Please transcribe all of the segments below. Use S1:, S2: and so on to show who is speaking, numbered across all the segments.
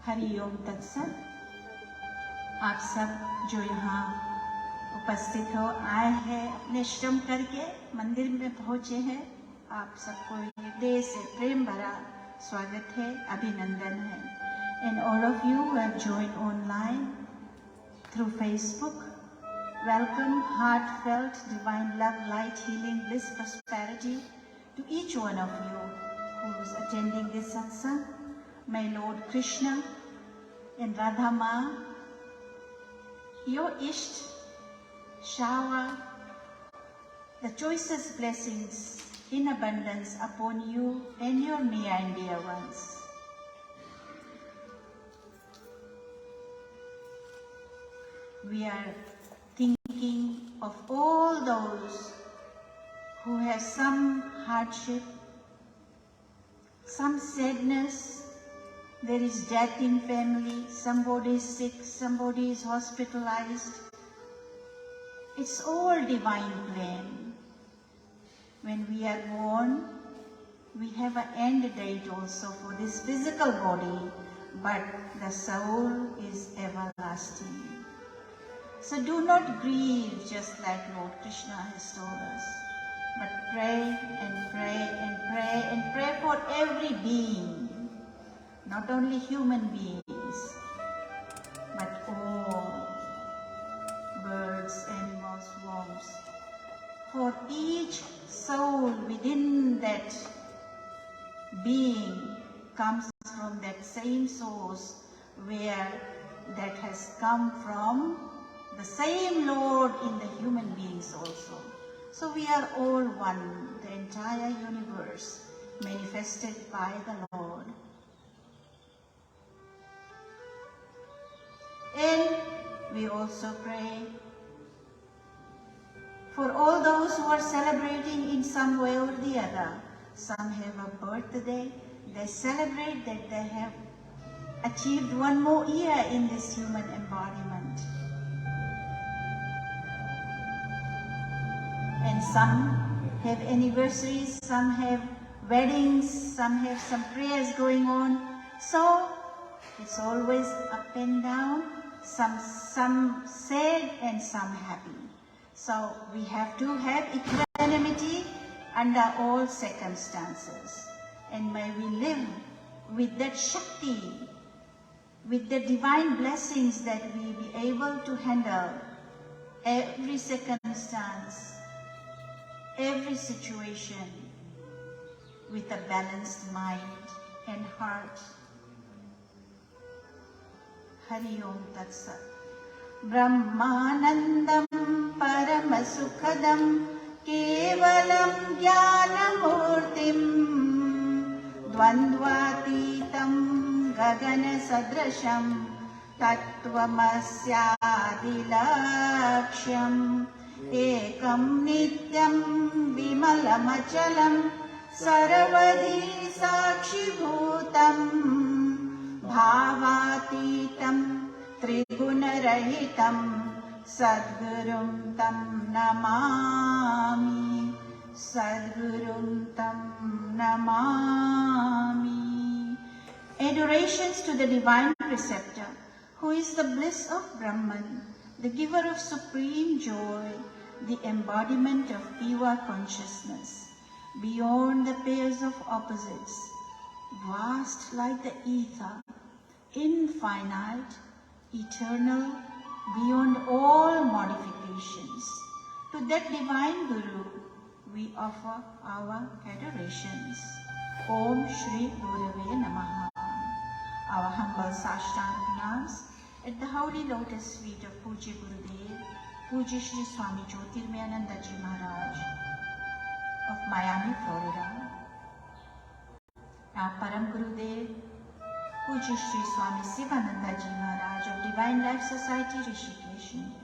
S1: हरि ओम तत् सत। आप सब जो यहाँ उपस्थित हो, आए हैं अपने श्रम करके मंदिर में पहुँचे हैं, आप सबको हृदय से प्रेम भरा स्वागत है, अभिनंदन है। And all of you who have joined online through Facebook, welcome, heartfelt, divine love, light, healing, bliss, prosperity to each one of you who is attending this satsang. May Lord Krishna and Radha Ma, your Isht, shower the choicest blessings in abundance upon you and your near and dear ones. We are thinking of all those who have some hardship, some sadness. There is death in family, somebody is sick, somebody is hospitalized. It's all divine plan. When we are born, we have an end date also for this physical body, but the soul is everlasting. So do not grieve just like Lord Krishna has told us, but pray and pray and pray and pray for every being. Not only human beings, but all birds, animals, worms. For each soul within that being comes from that same source where that has come from the same Lord in the human beings also. So we are all one, the entire universe manifested by the Lord. And we also pray for all those who are celebrating in some way or the other. Some have a birthday, they celebrate that they have achieved one more year in this human embodiment. And some have anniversaries, some have weddings, some have some prayers going on. So it's always up and down. Some sad and some happy. So we have to have equanimity under all circumstances. And may we live with that Shakti with the divine blessings that we be able to handle every circumstance, every situation with a balanced mind and heart. Hari Om Tat Sat. Brahmanandam Paramasukhadam Kevalam Jnanamurtim Dvandvatitam Gagana Sadrasham Tattvamasyadilaksham Ekam Nityam Vimalamachalam Saravadhi Sakshibhutam Bhavatitam Trigunarahitam Sadgurum Tam Namami Sadgurum Tam Namami. Adorations to the Divine Preceptor, who is the bliss of Brahman, the giver of supreme joy, the embodiment of pure consciousness, beyond the pairs of opposites, vast like the ether, infinite, eternal, beyond all modifications. To that divine Guru, we offer our adorations. Om Shri Gurave Namaha. Our humble Sashtang pranams at the holy lotus feet of Pujya Gurudev, Pujya Shri Swami JyotirmayAananda Ji Maharaj of Miami, Florida. Our Param Gurudev, Pujya Shri Swami Sivananda Ji Maharaj of Divine Life Society, Rishikesh, India.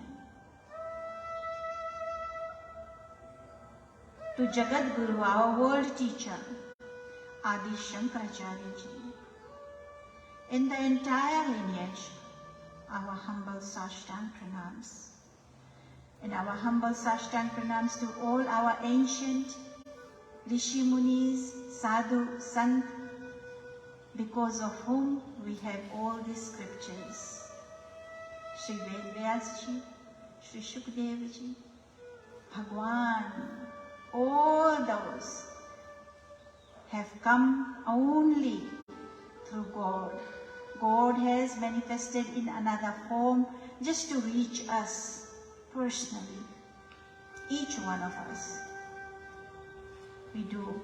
S1: To Jagat Guru, our world teacher, Adi Shankaracharya Ji, in the entire lineage, our humble Sashtang pranams. And our humble Sashtang pranams to all our ancient Rishi Munis, Sadhu, Sant, because of whom we have all these scriptures. Shri Ved Vyas Ji, Shri Shukdev Ji, Bhagwan, all those have come only through God. God has manifested in another form just to reach us personally, each one of us. We do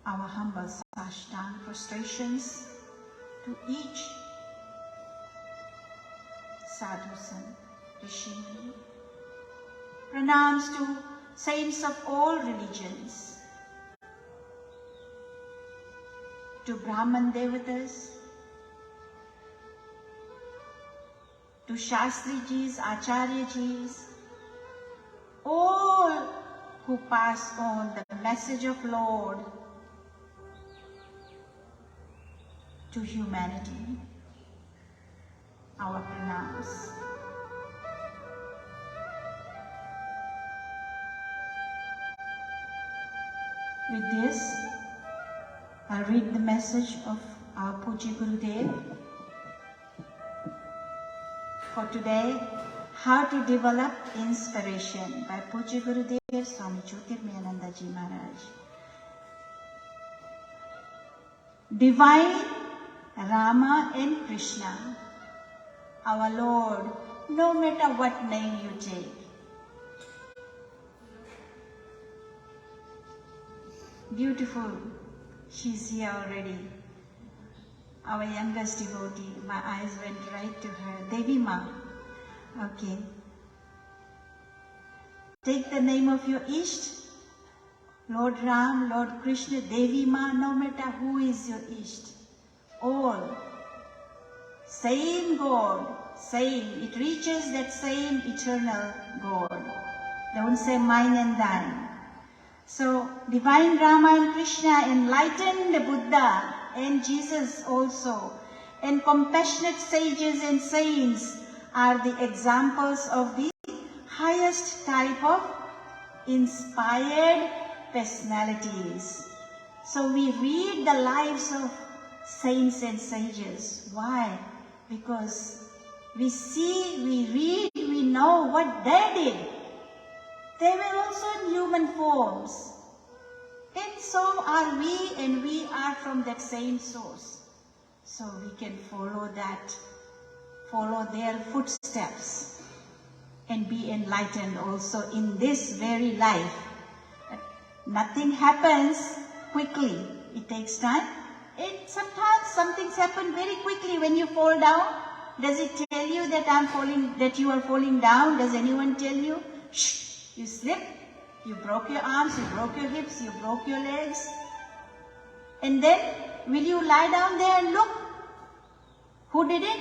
S1: our humble Sashtang prostrations to each Sadhu Sant, Rishi Muni. Pranams to saints of all religions, to Brahman Devatas, to Shastri Jis, Acharya Jis, all who pass on the message of Lord to humanity. Our pranams. With this, I'll read the message of our Pujya Gurudev for today, How to Develop Inspiration by Pujya Gurudev Swami JyotirmayAananda Ji Maharaj. Divine Rama and Krishna, our Lord, no matter what name you take. Beautiful, she's here already. Our youngest devotee, my eyes went right to her, Devi Ma. Okay. Take the name of your Ishta, Lord Ram, Lord Krishna, Devi Ma, no matter who is your Ishta. All. Same God, same. It reaches that same eternal God. Don't say mine and thine. So, Divine Rama and Krishna enlightened the Buddha and Jesus also. And compassionate sages and saints are the examples of the highest type of inspired personalities. So we read the lives of saints and sages. Why? Because we see, we read, we know what they did. They were also in human forms. And so are we, and we are from that same source. So we can follow their footsteps and be enlightened also in this very life. Nothing happens quickly. It takes time. Sometimes some things happen very quickly when you fall down. Does it tell you that you are falling down? Does anyone tell you? Shh, you slip, you broke your arms, you broke your hips, you broke your legs. And then, will you lie down there and look? Who did it?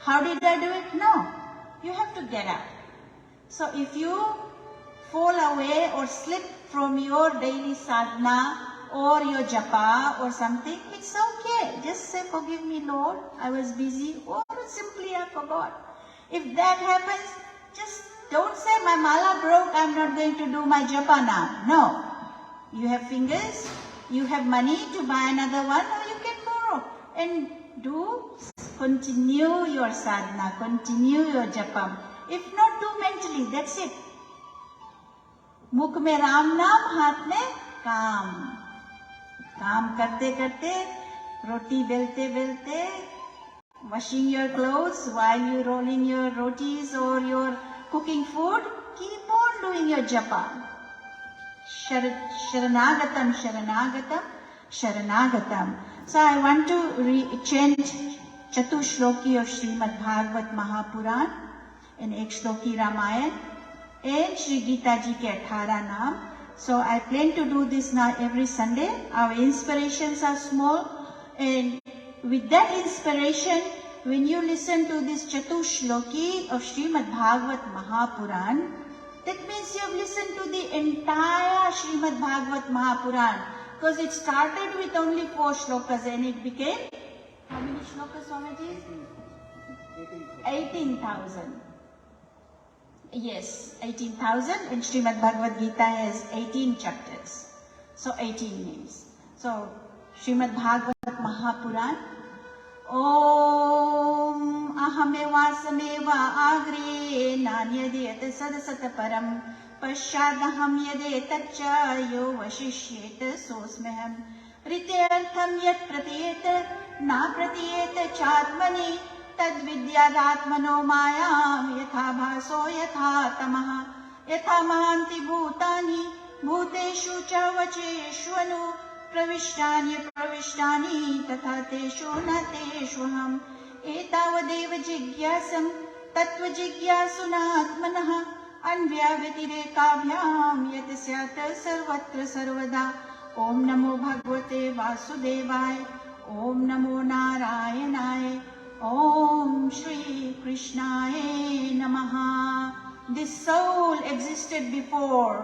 S1: How did I do it? No. You have to get up. So if you fall away or slip from your daily sadhana or your japa or something, it's okay. Just say, forgive me, Lord, I was busy, or simply I forgot. If that happens, just don't say, my mala broke, I'm not going to do my japa now. No. You have fingers, you have money to buy another one, or you can borrow. And continue your sadhana, continue your japa. If not, do mentally, that's it. मुख में राम नाम, हाथ में काम. काम करते करते, roti belte belte, washing your clothes while you rolling your rotis or your cooking food, keep on doing your japa. Sharanagatam, Sharanagatam, Sharanagatam. So I want to chant Chatushloki of Srimad Bhagavad Mahapuran and एक श्लोकी Ramayan and Shri Gita ji ke 18 naam. So I plan to do this now every Sunday. Our inspirations are small, and with that inspiration, when you listen to this Chatushloki of Srimad Bhagavad Mahapuran, that means you have listened to the entire Srimad Bhagavad Mahapuran, because it started with only 4 shlokas and it became, how many shlokas, Swamiji? 18,000. Yes, 18,000, and Srimad Bhagavad Gita has 18 chapters. So 18 names. So Srimad Bhagavad Mahapuran. Om ahameva sameva agre nanyadeta sadasata param pasyadaham yadetaccha yo vashishyeta sosmeham riteartham yat pratiyeta na pratiyeta chadmani tad vidyadatmano mayam yatha bhaso yatha tamaha yatha mahanti bhutani bhuteshu cha vacheshvanu प्रविष्टानि प्रविष्टानि तथा तेषु न तेष्वहम् एतावदेव जिज्ञासं तत्त्वजिज्ञासुनात्मनः अन्व्याव्यतिरेकाभ्यां यत् स्यात् सर्वत्र सर्वदा. ॐ नमो भगवते वासुदेवाय, ॐ नमो नारायणाय, ॐ श्री कृष्णाय नमः. This soul existed before,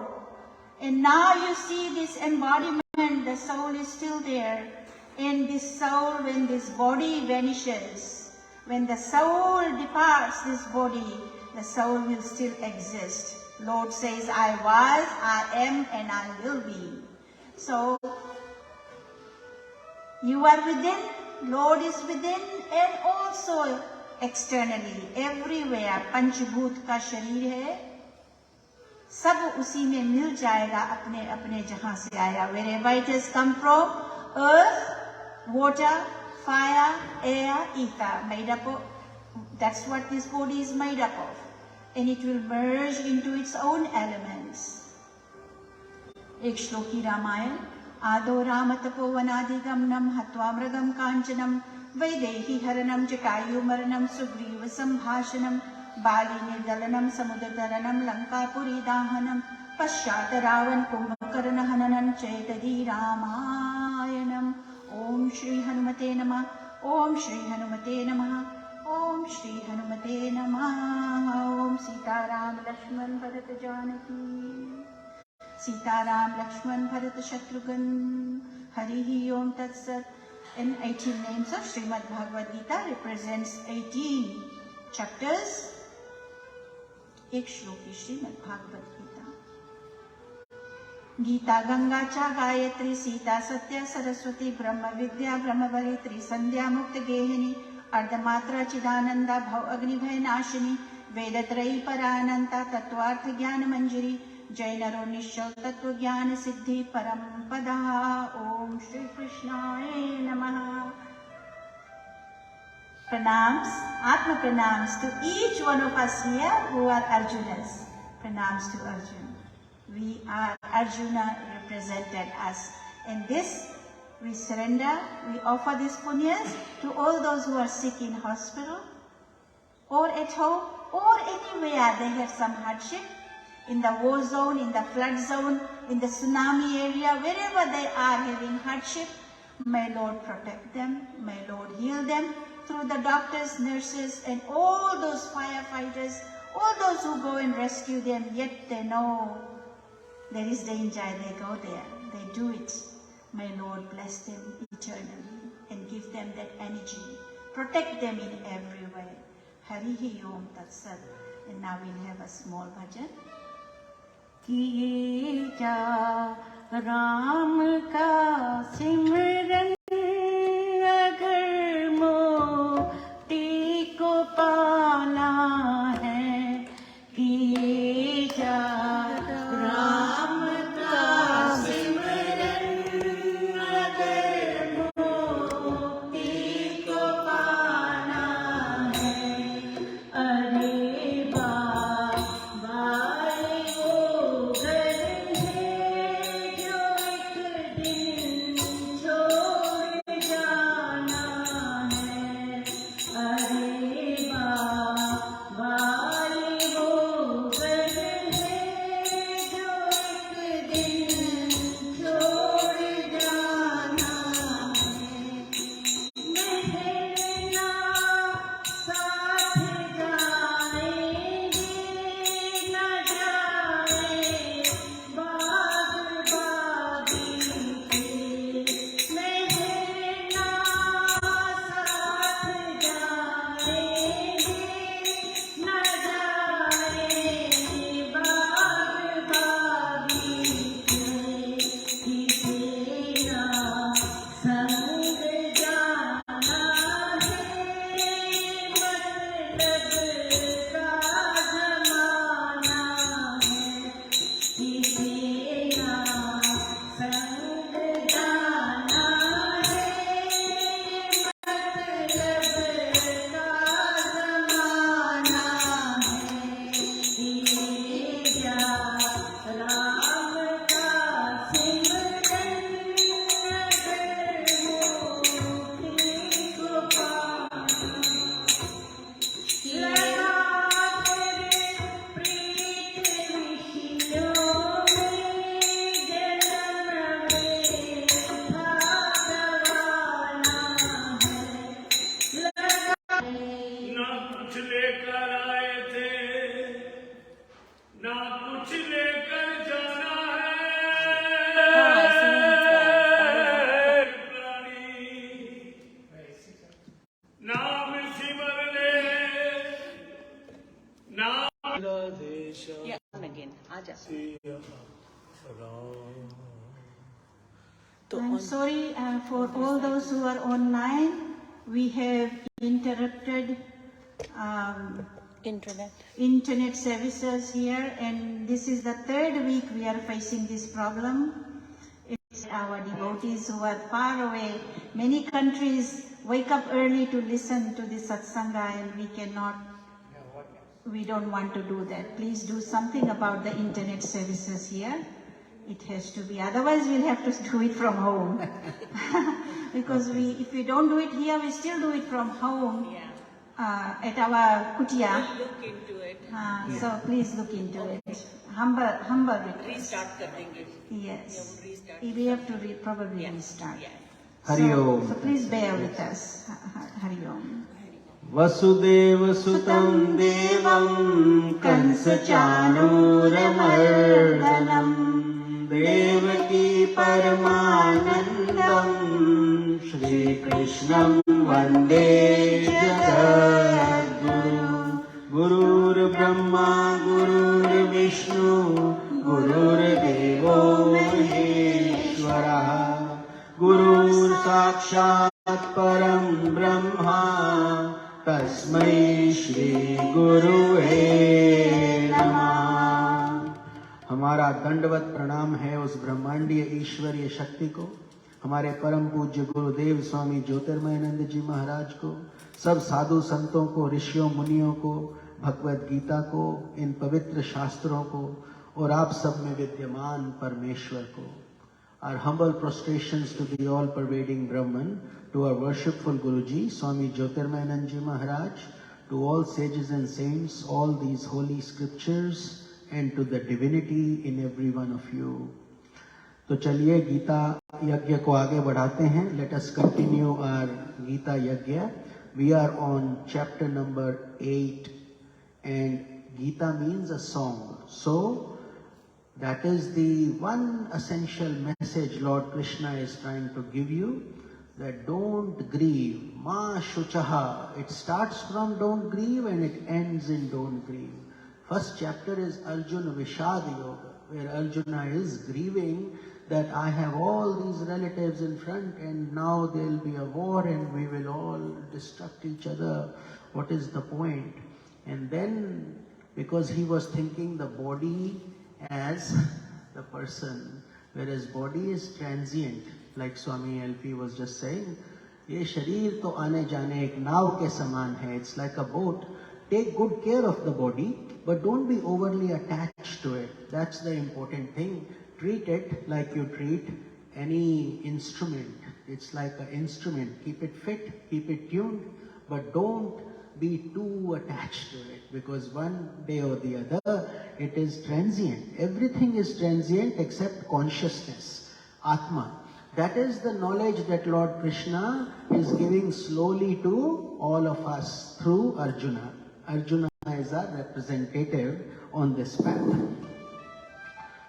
S1: and now you see this embodiment. The soul is still there, and this soul, when this body vanishes, when the soul departs this body, the soul will still exist. Lord says, I was, I am, and I will be. So, you are within, Lord is within, and also externally, everywhere. Panchbhut ka sharir hai, सब उसी में मिल जाएगा अपने अपने जहां से आया. Wherever it has come from, earth, water, fire, air, ether, made up of, that's what this body is made up of, and it will merge into its own elements. एक श्लोकी रामायण. आदो राम तपोवनादिगमनम हत्वा मृगम कांचनम वैदेही हरणम जटायु मरणम सुग्रीव संभाषणम बाली निर्दलनम समुद्रतरणम लंकापुरी दाहनम पश्चात रावण कुंभकर्ण हननम चेतदी रामायणम. ओम श्री हनुमते नमः. ओम श्री हनुमते नमः. ओम श्री हनुमते नमः. ओम सीताराम लक्ष्मण भरत जानकी, सीताराम लक्ष्मण भरत शत्रुघ्न. हरि ओम तत्सत. In 18 names of Srimad Bhagavad Gita represents 18 chapters. एक श्लोकी श्रीमद् भागवत गीता. गीता गंगा चा गायत्री सीता सत्या सरस्वती ब्रह्म विद्या ब्रह्मवरित्री संध्या मुक्त गेहिनी अर्धमात्रा चिदानंदा भव अग्निभय नाशिनी वेदत्रयी परानंता तत्वार्थ ज्ञान मंजरी जय नरो निश्चल तत्व ज्ञान सिद्धि परम पदा. ओम श्री कृष्णाय नमः. Pranams, Atma Pranams to each one of us here who are Arjunas. Pranams to Arjuna. We are Arjuna represented us. In this, we surrender, we offer these punyas to all those who are sick in hospital, or at home, or anywhere they have some hardship, in the war zone, in the flood zone, in the tsunami area, wherever they are having hardship. May Lord protect them, may Lord heal them through the doctors, nurses, and all those firefighters, all those who go and rescue them, yet they know there is danger, they go there, they do it. May Lord bless them eternally and give them that energy. Protect them in every way. Harihi Om Tat Sat. And now we'll have a small bhajan.
S2: किए जा राम का सिमरन अगर मोती को पाना है, किए जा राम का सिमरन अगर मोती को पाना है। अरे बाबा
S1: I'm sorry for all those who are online. We have interrupted internet services here, and this is the third week we are facing this problem. It's our devotees who are far away. Many countries wake up early to listen to the Satsanga, and we don't want to do that. Please do something about the internet services here. It has to be, otherwise we'll have to do it from home. Because if we don't do it here, we still do it from home at our kutia.
S2: Look into it.
S1: So please look into it. Humble request.
S2: Restart करेंगे.
S1: Yes. We have to probably restart.
S3: Hari Om.
S1: So please bear with us. Hari Om.
S3: Vasudev सुतं देवं कंसचाणूरमर्दनं देवकी परमानन्दं श्रीकृष्णं वन्दे जगद्गुरुं। गुरुर्ब्रह्मा गुरुर्विष्णु गुरुर्देवो महेश्वरः गुरुर्साक्षात् परं ब्रह्मा तस्मै श्री गुरुवे नमः। हमारा दंडवत प्रणाम है उस ब्रह्मांडीय ईश्वरीय शक्ति को हमारे परम पूज्य गुरुदेव स्वामी ज्योतिर्मयानंद जी महाराज को, सब साधु संतों को, ऋषियों मुनियों को, भगवद गीता को, इन पवित्र शास्त्रों को और आप सब में विद्यमान परमेश्वर को. Our humble prostrations to the all-pervading Brahman, to our worshipful Guruji, Swami JyotirmayAananda ji Maharaj, to all sages and saints, all these holy scriptures, and to the divinity in every one of you. तो चलिए गीता यज्ञ को आगे बढ़ाते हैं. Let us continue our Gita Yajna. We are on chapter number 8, and Gita means a song. So that is the one essential message Lord Krishna is trying to give you, that don't grieve. Ma shuchaha. It starts from don't grieve and it ends in don't grieve. First chapter is Arjuna Vishad Yoga, where Arjuna is grieving that I have all these relatives in front and now there will be a war and we will all destruct each other. What is the point? And then, because he was thinking the body as the person, whereas body is transient, like Swami LP was just saying, ये शरीर तो आने जाने एक नाव के समान है. It's like a boat. Take good care of the body, but don't be overly attached to it. That's the important thing. Treat it like you treat any instrument. It's like an instrument. Keep it fit, keep it tuned, but don't be too attached to it, because one day or the other it is transient. Everything is transient except consciousness, Atma. That is the knowledge that Lord Krishna is giving slowly to all of us through Arjuna. Arjuna is our representative on this path.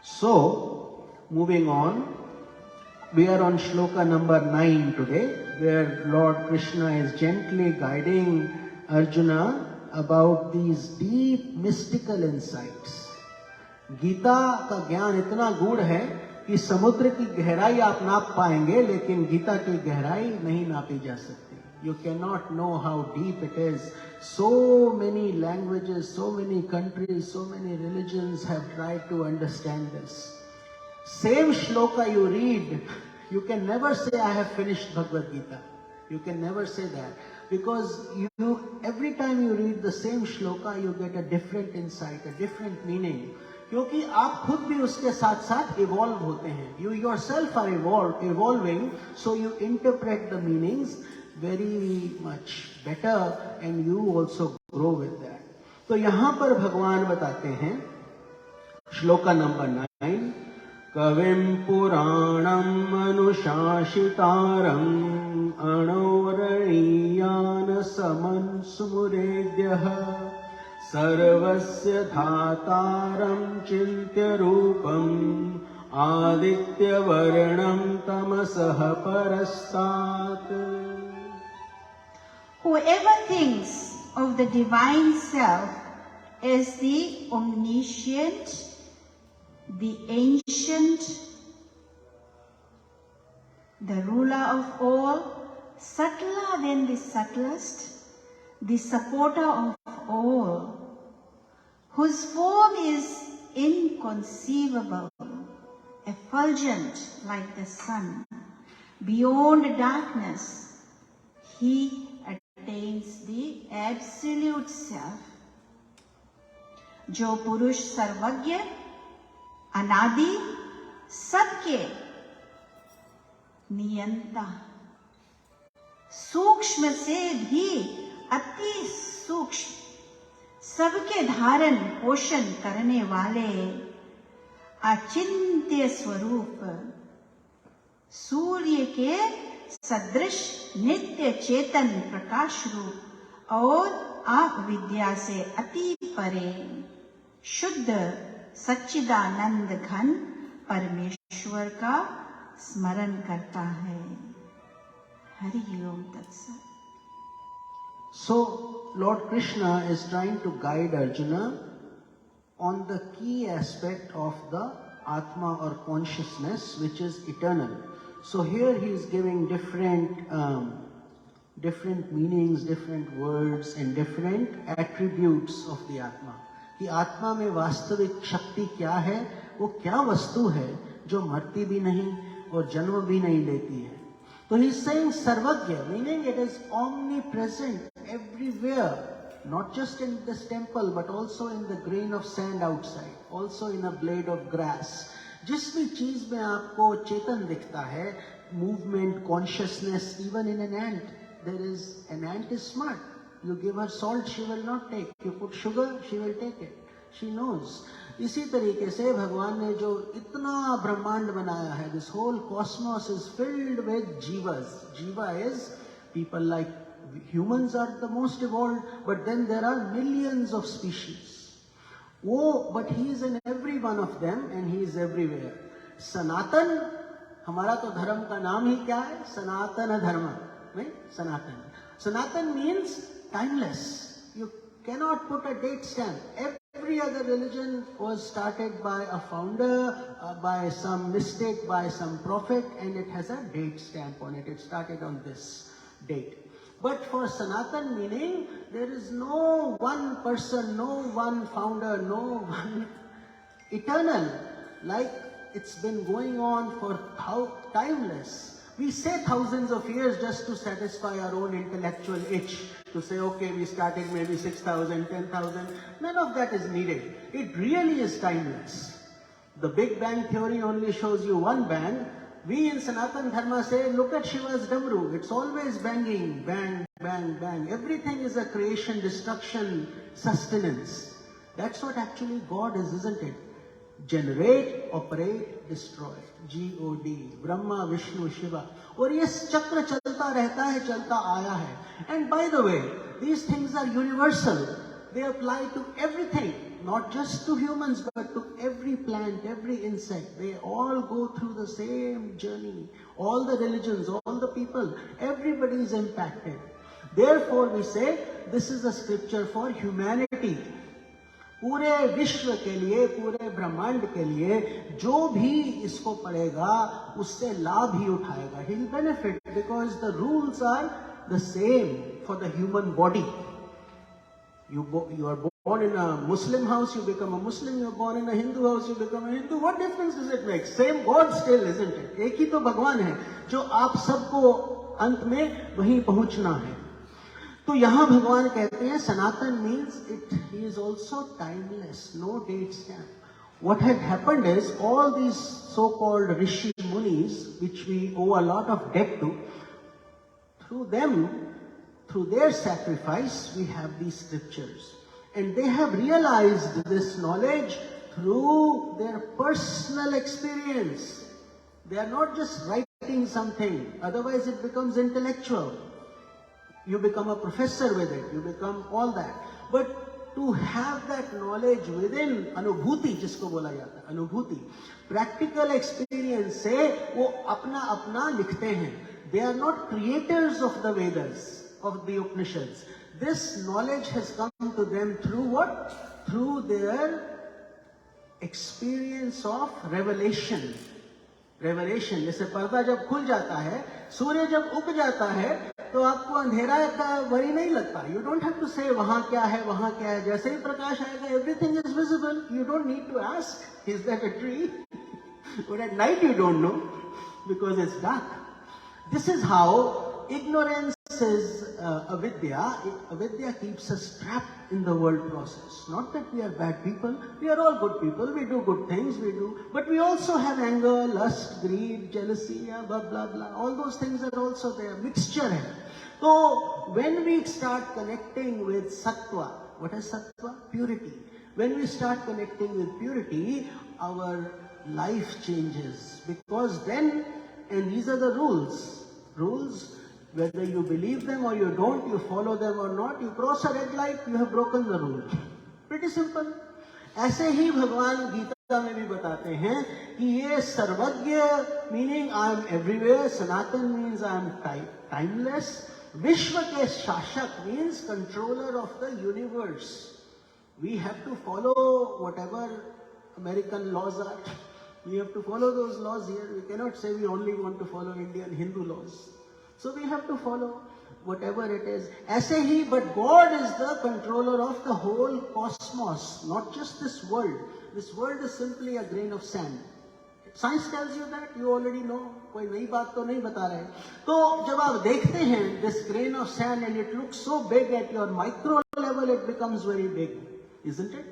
S3: So, moving on, we are on Shloka number 9 today, where Lord Krishna is gently guiding Arjuna about these deep mystical insights. Gita का ज्ञान इतना गूढ़ है कि समुद्र की गहराई आप नाप पाएंगे, लेकिन गीता की गहराई नहीं नापी जा सकती. You cannot know how deep it is. So many languages, so many countries, so many religions have tried to understand this. Same shloka you read, you can never say I have finished Bhagavad Gita. You can never say that, because every time you read the same shloka, you get a different insight, a different meaning. क्योंकि आप खुद भी उसके साथ साथ evolve होते हैं. You yourself are evolving, so you interpret the meanings very much better and you also grow with that. तो यहाँ पर भगवान बताते हैं, श्लोका नंबर 9, कविं पुराणम् अनुशासितारम् अणोरणीयान् समन् सुमुरेद्यः सर्वस्य धातारं चिन्त्य रूपम् आदित्यवर्णं तमसः परस्तात्.
S1: Whoever thinks of the divine self as the omniscient, the ancient, the ruler of all, subtler than the subtlest, the supporter of all, whose form is inconceivable, effulgent like the sun, beyond darkness, he attains the absolute self. जो पुरुष सर्वज्ञ, अनादि, सबके नियंता, सूक्ष्म से भी अति सूक्ष्म, सबके धारण पोषण करने वाले अचिंत्य स्वरूप, सूर्य के सदृश नित्य चेतन प्रकाश रूप और अविद्या से अति परे शुद्ध सच्चिदानंद घन परमेश्वर का स्मरण करता है. हरि ओम तत्सत.
S3: So, Lord Krishna is trying to guide Arjuna on the key aspect of the Atma or consciousness, which is eternal. So here he is giving different meanings, different words and different attributes of the Atma. कि आत्मा में वास्तविक शक्ति क्या है, वो क्या वस्तु है जो मरती भी नहीं, और जन्म भी नहीं लेती है। तो he is saying सर्वज्ञ, meaning it is omnipresent everywhere, not just in this temple but also in the grain of sand outside, also in a blade of grass. जिस भी चीज में आपको चेतन दिखता है, movement, consciousness, even in an ant, there is, an ant is smart. You give her salt, she will not take. You put sugar, she will take it. She knows. इसी तरीके से भगवान ने जो इतना ब्रह्मांड बनाया है, this whole cosmos is filled with jivas. Jiva is people like humans are the most evolved, but then there are millions of species. वो, but he is in every one of them and he is everywhere. सनातन, हमारा तो धर्म का नाम ही क्या है? सनातन धर्म, नहीं? सनातन. Sanatan means timeless. You cannot put a date stamp. Every other religion was started by a founder, by some mistake, by some prophet, and it has a date stamp on it. It started on this date. But for Sanatan meaning, there is no one person, no one founder, no one eternal. Like it's been going on for timeless. We say thousands of years just to satisfy our own intellectual itch, to say, okay, we started maybe 6,000, 10,000. None of that is needed. It really is timeless. The Big Bang theory only shows you one bang. We in Sanatan Dharma say, look at Shiva's Damru. It's always banging, bang, bang, bang. Everything is a creation, destruction, sustenance. That's what actually God is, isn't it? Generate, operate, destroy. G-O-D, Brahma, Vishnu, Shiva. और ये चक्र चलता रहता है, चलता आया है. And by the way, these things are universal. They apply to everything, not just to humans, but to every plant, every insect. They all go through the same journey. All the religions, all the people, everybody is impacted. Therefore, we say, this is a scripture for humanity. पूरे विश्व के लिए, पूरे ब्रह्मांड के लिए, जो भी इसको पढ़ेगा उससे लाभ ही उठाएगा. He will benefit because the rules are the same for the human body. You are born in a Muslim house, you become a Muslim. You are born in a Hindu house, you become a Hindu. What difference does it make? Same God still, isn't it? एक ही तो भगवान है जो आप सबको अंत में वहीं पहुंचना है. तो यहाँ भगवान कहते हैं सनातन means he is also timeless, no date stamp. What had happened is all these so-called rishi munis, which we owe a lot of debt to, through them, through their sacrifice, we have these scriptures. And they have realized this knowledge through their personal experience. They are not just writing something, otherwise it becomes intellectual. You become a professor with it, you become all that. But to have that knowledge within, अनुभूति जिसको बोला जाता है, अनुभूति, practical experience से वो अपना अपना लिखते हैं. They are not creators of the Vedas, of the Upanishads. This knowledge has come to them through what? Through their experience of revelation. Revelation, जैसे पर्दा जब खुल जाता है, सूर्य जब उग जाता है, तो आपको अंधेरा का वरी नहीं लगता. You don't have to say वहाँ क्या है, वहाँ क्या है. जैसे ही प्रकाश आएगा, everything is visible. You don't need to ask, is that a tree? But at night you don't know because it's dark. This is how ignorance is avidya. Avidya keeps us trapped in the world process. Not that we are bad people. We are all good people. We do good things. We do. But we also have anger, lust, greed, jealousy, blah, blah, blah. All those things are also there. Mixture hai. So when we start connecting with sattva, what is sattva? Purity. When we start connecting with purity, our life changes. Because then, and these are the rules. Rules, whether you believe them or you don't, you follow them or not, you cross a red light, you have broken the rule. Pretty simple. ऐसे ही भगवान गीता में भी बताते हैं कि ये सर्वज्ञ meaning I am everywhere, Sanatan means I am timeless, विश्व के शासक means controller of the universe. We have to follow whatever American laws are. We have to follow those laws here. We cannot say we only want to follow Indian Hindu laws. So we have to follow whatever it is. ऐसे ही, but God is the controller of the whole cosmos, not just this world. This world is simply a grain of sand. Science tells you that, you already know. कोई नई बात तो नहीं बता रहे. तो जब आप देखते हैं this grain of sand and it looks so big at your micro level, it becomes very big, isn't it?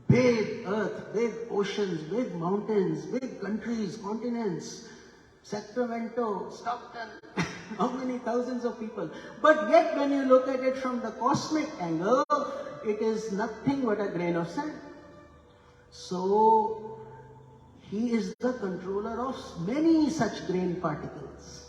S3: Big earth, big oceans, big mountains, big countries, continents, Sacramento, Stockton, how many thousands of people. But yet when you look at it from the cosmic angle, it is nothing but a grain of sand. So he is the controller of many such grain particles.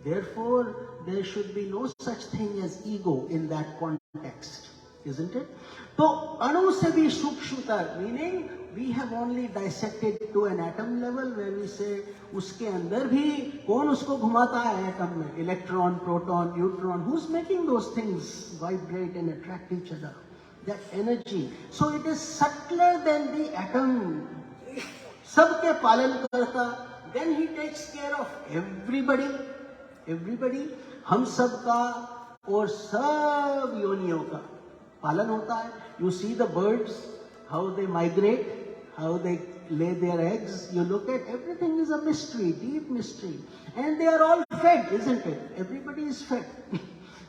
S3: Therefore, there should be no such thing as ego in that context, isn't it? So, anu se bhi sukshmatar, meaning we have only dissected to an atom level where we say, uske andar bhi, kaun usko ghumata hai atom mein? Electron, proton, neutron, who's making those things vibrate and attract each other? That energy. So it is subtler than the atom. सबके पालन करता, then he takes care of everybody, हम सबका और सब योनियों का पालन होता है. You see the birds, how they migrate, how they lay their eggs. You look at everything is a mystery, deep mystery, and they are all fed, isn't it? Everybody is fed.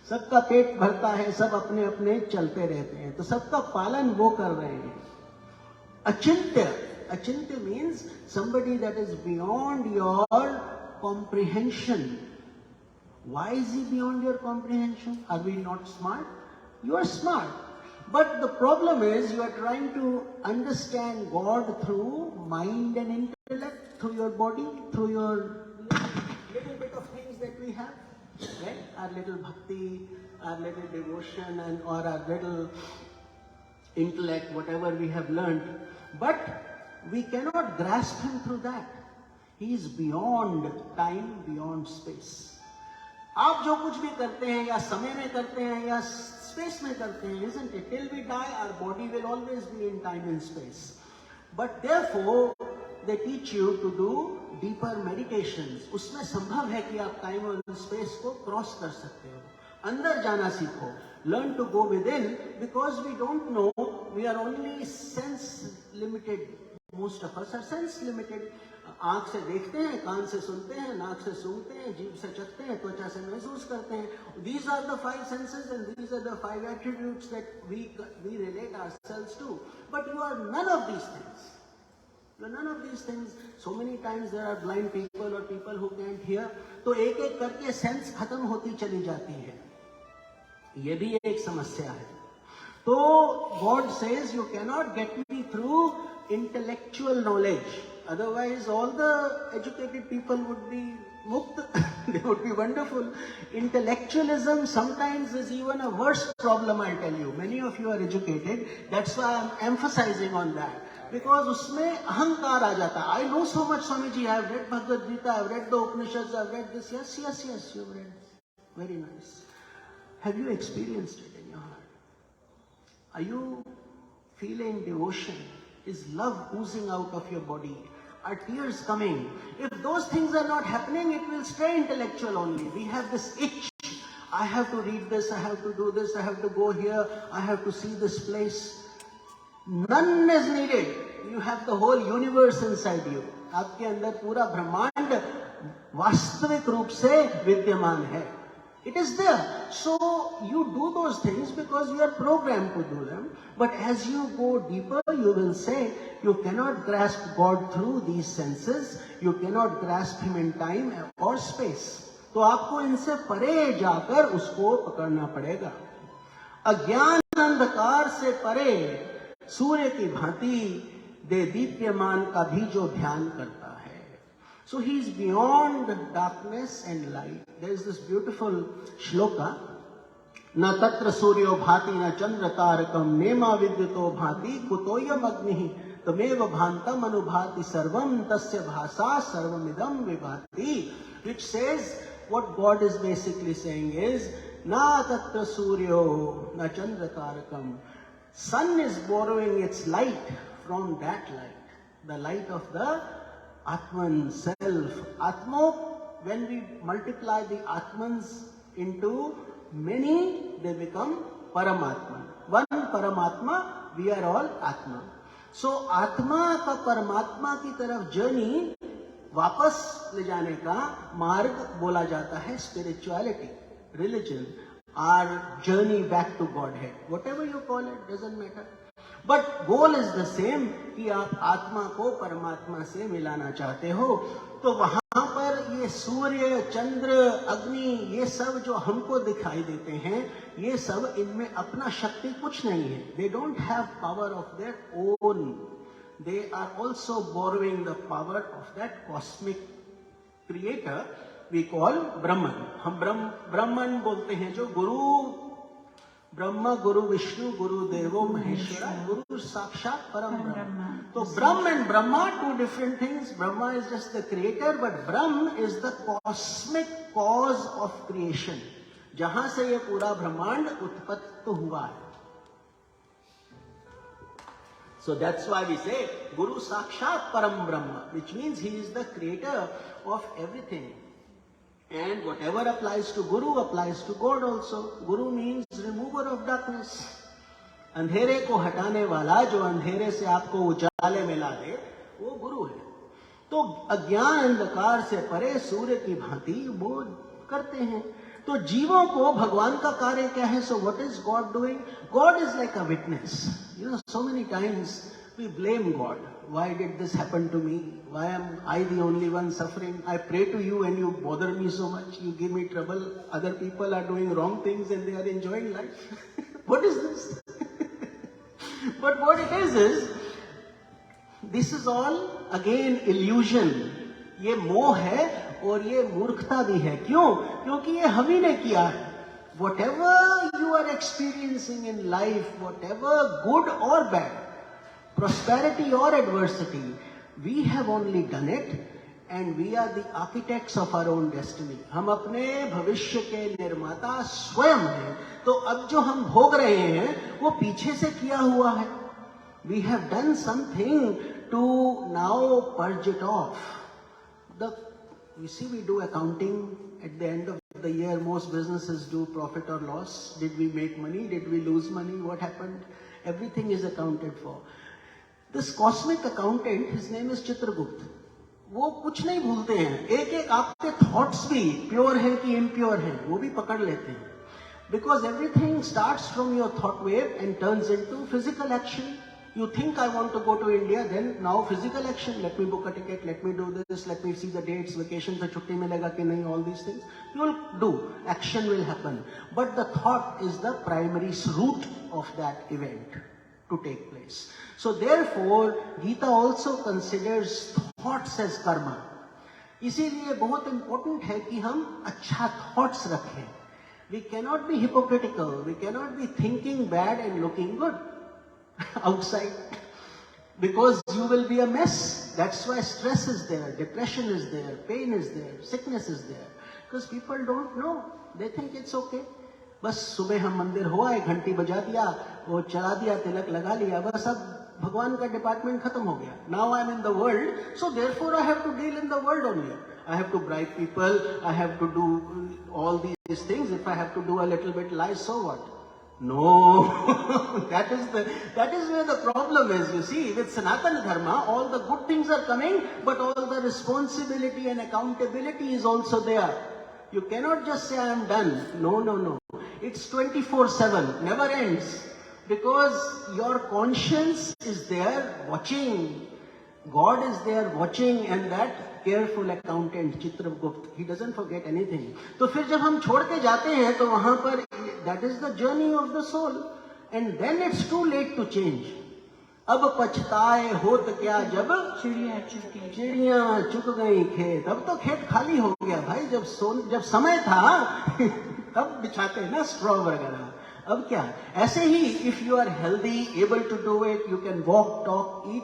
S3: सबका पेट भरता है, सब अपने अपने चलते रहते हैं, तो सबका पालन वो कर रहे हैं. अचिंत्य. Achintya means somebody that is beyond your comprehension. Why is he beyond your comprehension? Are we not smart? You are smart. But the problem is you are trying to understand God through mind and intellect, through your body, through your little bit of things that we have, right? Our little bhakti, our little devotion, and or our little intellect, whatever we have learned. But we cannot grasp him through that. He is beyond time, beyond space. आप जो कुछ भी करते हैं या समय में करते हैं या space में करते हैं, isn't it? Till we die, our body will always be in time and space. But therefore, they teach you to do deeper meditations. उसमें संभव है कि आप time और space को cross कर सकते हो. अंदर जाना सीखो. Learn to go within, because we don't know. We are only sense limited. Most of us are sense limited. आँख से देखते हैं, कान से सुनते हैं, नाक से सूंघते हैं, जीभ से चखते हैं, त्वचा से महसूस करते हैं. These are the 5 senses and these are the 5 attributes that we relate ourselves to. But you are none of these things. You are none of these things. So many times there are blind people or people who can't hear. तो एक एक करके sense खत्म होती चली जाती है. ये भी एक समस्या है. तो God says you cannot get me through intellectual knowledge. Otherwise, all the educated people would be mukt. They would be wonderful. Intellectualism sometimes is even a worse problem, I'll tell you. Many of you are educated. That's why I'm emphasizing on that. Because उसमें अहंकार आ जाता. I know so much, Swamiji. I have read Bhagavad Gita. I have read the Upanishads. I have read this. Yes, you have read. Very nice. Have you experienced it in your heart? Are you feeling devotion? Is love oozing out of your body? Are tears coming? If those things are not happening, it will stay intellectual only. We have this itch. I have to read this, I have to do this, I have to go here, I have to see this place. None is needed. You have the whole universe inside you. आपके अंदर पूरा ब्रह्मांड वास्तविक रूप से विद्यमान है. It is there. So you do those things because you are programmed to do them. But as you go deeper, you will say, you cannot grasp God through these senses. You cannot grasp Him in time or space. तो आपको इनसे परे जाकर उसको पकड़ना पड़ेगा. अज्ञान अंधकार से परे सूर्य की भांति दे दीप्यमान का भी जो ध्यान करता है. So he is beyond darkness and light. There is this beautiful shloka. Na tatra suryo bhati na chandra tarakam nema vidyuto bhati kutoyam agnihi tameva bhantam anubhati sarvam tasya bhasa sarvamidam vibhati. Which says, what God is basically saying is, na tatra suryo na chandra tarakam. Sun is borrowing its light from that light. The light of the Atman, self. Atma, when we multiply the Atmans into many, they become Paramatman. One Paramatma, we are all Atma. So Atma का Paramatma की तरफ journey वापस ले जाने का मार्ग बोला जाता है spirituality, religion, our journey back to Godhead. Whatever you call it, doesn't matter. But goal is the same कि आप आत्मा को परमात्मा से मिलाना चाहते हो। तो वहां पर ये सूर्य, चंद्र, अग्नि, ये सब जो हमको दिखाई देते हैं, ये सब इनमें अपना शक्ति कुछ नहीं है। They don't have power of their own. They are also borrowing the power of that cosmic creator we call Brahman. हम ब्रह्मन बोलते हैं, जो गुरु ब्रह्मा, गुरु विष्णु, गुरु देवो महेश्वरा, गुरु साक्षात परम ब्रह्म। तो ब्रह्म and Brahma, two different things. Brahma is just the creator, but Brahm is the cosmic cause of creation, जहां से ये पूरा ब्रह्मांड उत्पत्त हुआ है। So that's why we say Guru Sakshat Param Brahma, which means he is the creator of everything. And whatever applies to Guru applies to God also. Guru means remover of darkness. अंधेरे को हटाने वाला, जो अंधेरे से आपको उजाले में ला दे, वो गुरु है। तो अज्ञान अंधकार से परे सूर्य की भांति वो करते हैं। तो जीवों को भगवान का कार्य क्या है? So what is God doing? God is like a witness. You know, so many times we blame God. Why did this happen to me? Why am I the only one suffering? I pray to you and you bother me so much. You give me trouble. Other people are doing wrong things and they are enjoying life. What is this? But what it is this is all again illusion. ये मोह है और ये मूर्खता भी है। क्यों? क्योंकि ये हम ही ने किया है। Whatever you are experiencing in life, whatever good or bad, prosperity or adversity, we have only done it and we are the architects of our own destiny. हम अपने भविष्य के निर्माता स्वयं हैं। तो अब जो हम भोग रहे हैं वो पीछे से किया हुआ है। We have done something to now purge it off. You see, we do accounting at the end of the year. Most businesses do profit or loss. Did we make money? Did we lose money? What happened? Everything is accounted for. This cosmic accountant, his name is Chitragupta. वो कुछ नहीं भूलते हैं। एक एक आपके thoughts भी pure हैं कि इम्प्योर हैं, वो भी पकड़ लेते हैं। Because everything starts from your thought wave and turns into physical action. You think I want to go to India, then now physical action. Let me book a ticket, let me do this, let me see the dates, vacation से छुट्टी मिलेगा कि नहीं, all these things. You will do. Action will happen. But the thought is the primary root of that event to take place. So therefore, Gita also considers thoughts as karma. इसीलिए बहुत important है कि हम अच्छा thoughts रखें. We cannot be hypocritical. We cannot be thinking bad and looking good outside, because you will be a mess. That's why stress is there, depression is there, pain is there, sickness is there, because people don't know. They think it's okay. बस सुबह हम मंदिर हुआ, एक घंटी बजा दिया, वो चला दिया, तिलक लगा लिया, बस अब भगवान का डिपार्टमेंट खत्म हो गया. Now I am in the world, so therefore I have to deal in the world only. I have to bribe people, I have to do all these things. If I have to do a little bit lies, so what? No, that is where the problem is. You see, with Sanatana Dharma, all the good things are coming, but all the responsibility and accountability is also there. You cannot just say I am done. No. It's 24/7, never ends, because your conscience is there watching. God is there watching, and that careful accountant Chitragupta, he doesn't forget anything. तो फिर जब हम छोड़ के जाते हैं तो वहां पर that is the journey of the soul, and then it's too late to change. अब पछताए होत क्या जब चिड़िया चुग गई खेत। अब तो खेत खाली हो गया भाई, जब समय था तब बिछाते हैं ना स्ट्रॉ वगैरह। अब क्या ऐसे ही, if you are healthy, able to do it, you can walk, talk, eat.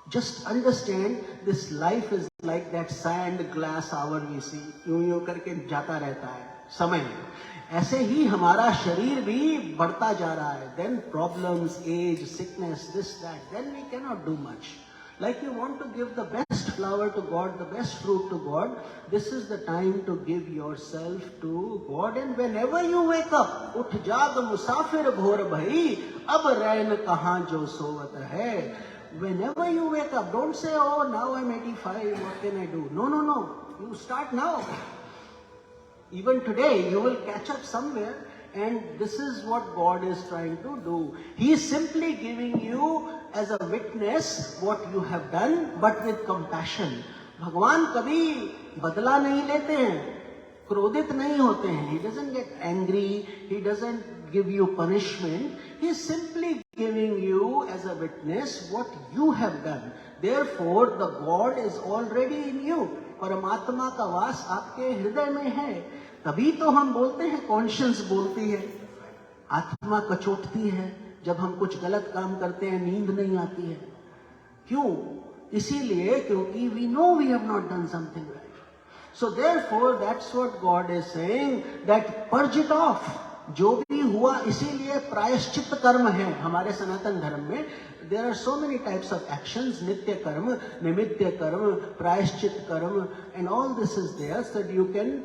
S3: Just understand this life is like that sand glass hour we see, यूं करके जाता रहता है समय। ऐसे ही हमारा शरीर भी बढ़ता जा रहा है। Then problems, age, sickness, this, that, then we cannot do much. Like you want to give the best flower to God, the best fruit to God, this is the time to give yourself to God. And whenever you wake up, उठ जाग मुसाफिर भोर भई, अब रैन कहाँ जो सोवत है। whenever you wake up, don't say, oh, now I'm 85, what can I do? No, no, no. You start now. Even today, you will catch up somewhere, and this is what God is trying to do. He is simply giving you as a witness what you have done, but with compassion. भगवान कभी बदला नहीं लेते हैं, क्रोधित नहीं होते हैं. He doesn't get angry, he doesn't give you punishment. He is simply giving you as a witness what you have done. Therefore, the God is already in you. परमात्मा का वास आपके हृदय में है. तभी तो हम बोलते हैं, कॉन्शियंस बोलती है, आत्मा कचोटती है जब हम कुछ गलत काम करते हैं, नींद नहीं आती है. क्यों? इसीलिए क्योंकि we know we have not done something right. So therefore, that's what God is saying, that purge it off. जो भी हुआ, इसीलिए प्रायश्चित कर्म है हमारे सनातन धर्म में. There are so many types of actions, nitya karma, nimitya karma, prayashchit karma, and all this is there so that you can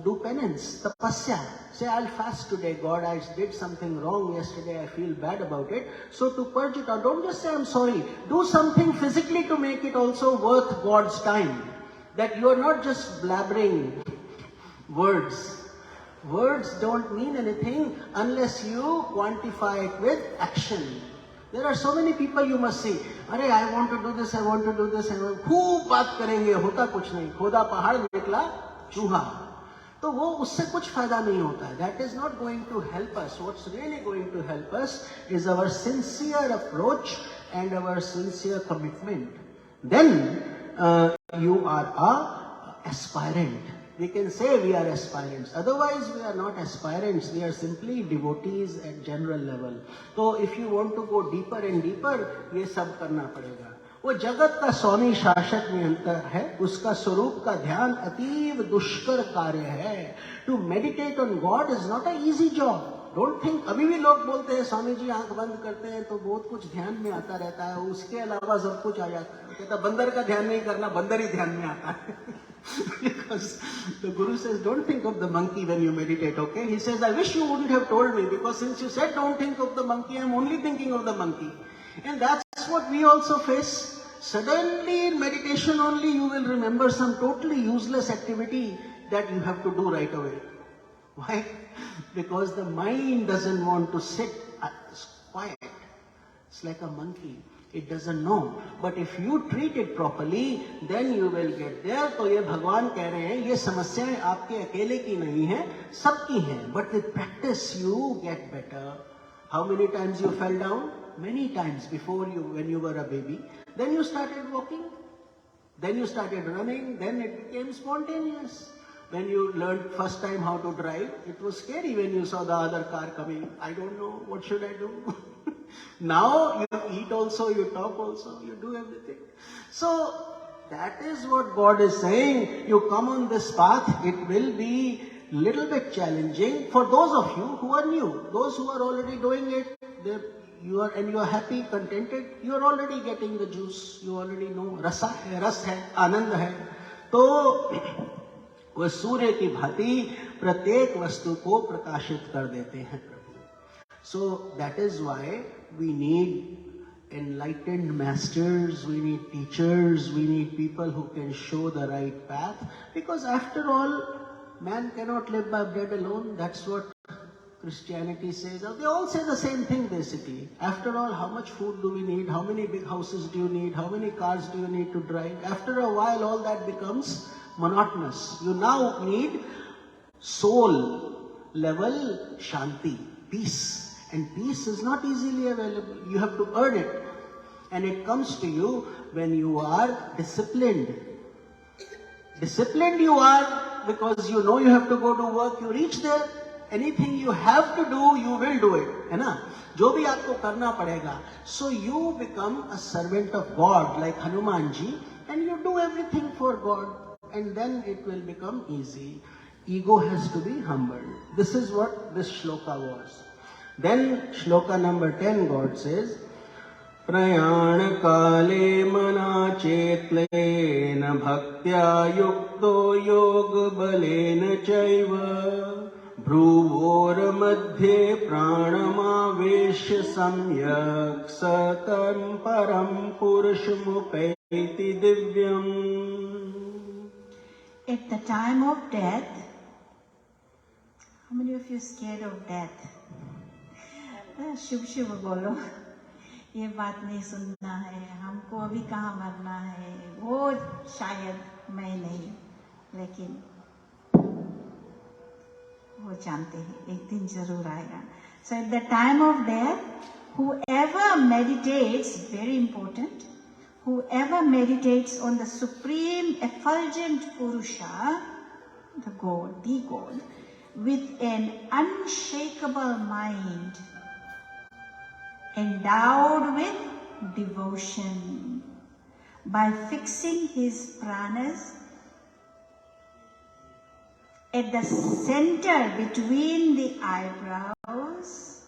S3: do penance, tapasya. Say, I'll fast today, God, I did something wrong yesterday, I feel bad about it. So to purge it out, don't just say, I'm sorry. Do something physically to make it also worth God's time. That you are not just blabbering words. Words don't mean anything unless you quantify it with action. There are so many people you must see. अरे, I want to do this, I want to do this, खूब बात करेंगे, होता कुछ नहीं. खोदा पहाड़, निकला चूहा. तो वो उससे कुछ फायदा नहीं होता है. That is not going to help us. What's really going to help us is our sincere approach and our sincere commitment. Then you are a aspirant. We can say we are aspirants. Otherwise, we are not aspirants. We are simply devotees at general level. So, if you want to go deeper and deeper, ये सब करना पड़ेगा. वो जगत का स्वामी शासक नियंत्रक है, उसका स्वरूप का ध्यान अतीव दुष्कर कार्य है. To meditate on God is not an easy job. Don't think. अभी भी लोग बोलते हैं, स्वामी जी आंख बंद करते हैं तो बहुत कुछ ध्यान में आता रहता है, उसके अलावा सब कुछ आ जाता है. कहता बंदर का ध्यान नहीं करना, बंदर ही ध्यान में आता है. Because the Guru says, don't think of the monkey when you meditate, okay? He says, I wish you wouldn't have told me, because since you said don't think of the monkey, I'm only thinking of the monkey. And that's what we also face. Suddenly in meditation only you will remember some totally useless activity that you have to do right away. Why? Because the mind doesn't want to sit quiet. It's like a monkey. It doesn't know. But if you treat it properly, then you will get there. तो ये भगवान कह रहे हैं, ये समस्याएं आपके अकेले की नहीं है, सबकी हैं. But with practice you get better. How many times you fell down? Many times before you, when you were a baby. Then you started walking. Then you started running. Then it became spontaneous. When you learned first time how to drive, it was scary when you saw the other car coming. I don't know, what should I do? Now you eat also, you talk also, you do everything. So that is what God is saying. You come on this path, it will be little bit challenging for those of you who are new. Those who are already doing it, you are happy, contented, you are already getting the juice. You already know, रस है, आनंद है. तो वह सूर्य की भांति प्रत्येक वस्तु को प्रकाशित कर देते हैं प्रभु. So that is why we need enlightened masters, we need teachers, we need people who can show the right path. Because after all, man cannot live by bread alone. That's what Christianity says. They all say the same thing basically. After all, how much food do we need? How many big houses do you need? How many cars do you need to drive? After a while, all that becomes monotonous. You now need soul level shanti, peace. And peace is not easily available. You have to earn it. And it comes to you when you are disciplined. Disciplined you are because you know you have to go to work. You reach there. Anything you have to do, you will do it. है ना? जो भी आपको करना पड़ेगा. So you become a servant of God like Hanuman ji, and you do everything for God. And then it will become easy. Ego has to be humbled. This is what this shloka was. Then shloka number 10, God says, Prayana kale mana chetlena bhaktya yukto yoga balena chaiva भ्रुवोर्मध्ये प्राणमावेश्य सम्यक् सतं परं पुरुषमुपैति दिव्यम्.
S1: At the time of death, how many of you are scared of death? शुभ शुभ बोलो. ये बात नहीं सुनना है, हमको अभी कहाँ मरना है, वो शायद मैं नहीं, लेकिन वो जानते हैं एक दिन जरूर आएगा. So at the time of death, whoever meditates, very important, whoever meditates on the supreme effulgent Purusha, the God, with an unshakable mind, endowed with devotion, by fixing his pranas at the center between the eyebrows,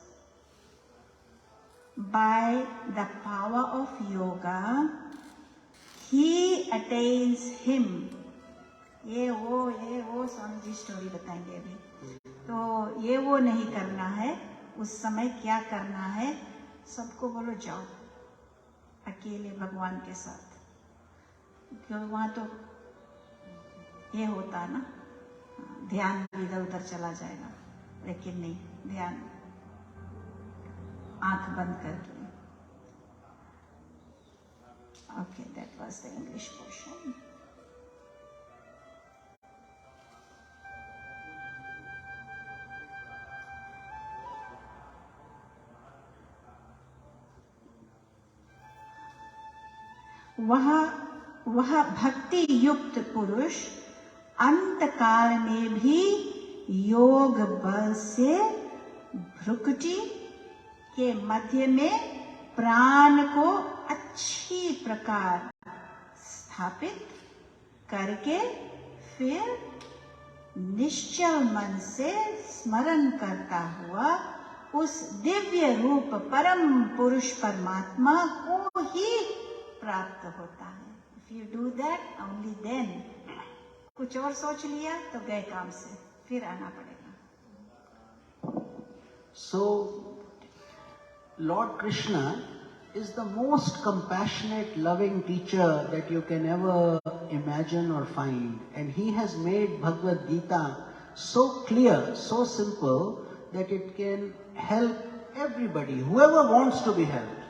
S1: by the power of yoga, he attains him. ये वो Swami ji story बताएंगे अभी. तो ये वो नहीं करना है, उस समय क्या करना है, सबको बोलो जाओ अकेले भगवान के साथ, क्योंकि वहाँ तो ये होता है ना, ध्यान इधर उधर चला जाएगा, लेकिन नहीं, ध्यान आंख बंद करके. Okay, that was the English portion. वह भक्ति युक्त पुरुष अंत काल में भी योग बल से भ्रुकुटी के मध्य में प्राण को अच्छी प्रकार स्थापित करके फिर निश्चल मन से स्मरण करता हुआ उस दिव्य रूप परम पुरुष परमात्मा को ही प्राप्त होता है. If you do that, only then. कुछ और सोच लिया तो गए काम से, फिर आना पड़ेगा.
S3: So, Lord Krishna is the most compassionate, loving teacher that you can ever imagine or find. And he has made Bhagavad Gita so clear, so simple, that it can help everybody, whoever wants to be helped.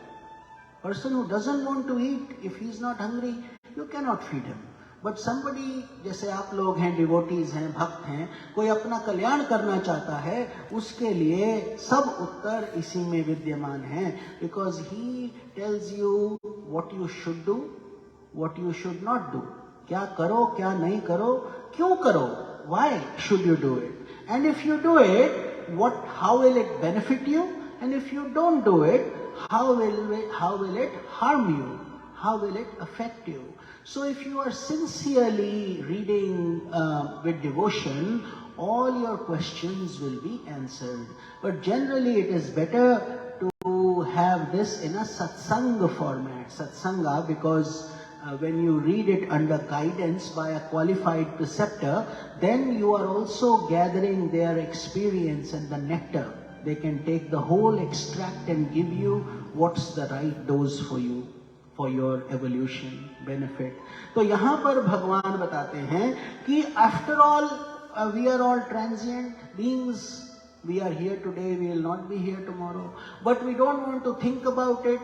S3: Person who doesn't want to eat, if he's not hungry, you cannot feed him. But somebody, जैसे आप लोग हैं, devotees हैं, भक्त हैं, कोई अपना कल्याण करना चाहता है, उसके लिए सब उत्तर इसी में विद्यमान हैं. Because he tells you what you should do, what you should not do. क्या करो, क्या नहीं करो, क्यों करो, why should you do it? And if you do it, how will it benefit you? And if you don't do it, how will it harm you? How will it affect you? So if you are sincerely reading with devotion, all your questions will be answered. But generally it is better to have this in a satsang format. Satsanga, because when you read it under guidance by a qualified preceptor, then you are also gathering their experience and the nectar. They can take the whole extract and give you what's the right dose for you, for your evolution, benefit. तो यहाँ पर भगवान बताते हैं कि after all, we are all transient beings. We are here today, we will not be here tomorrow. But we don't want to think about it.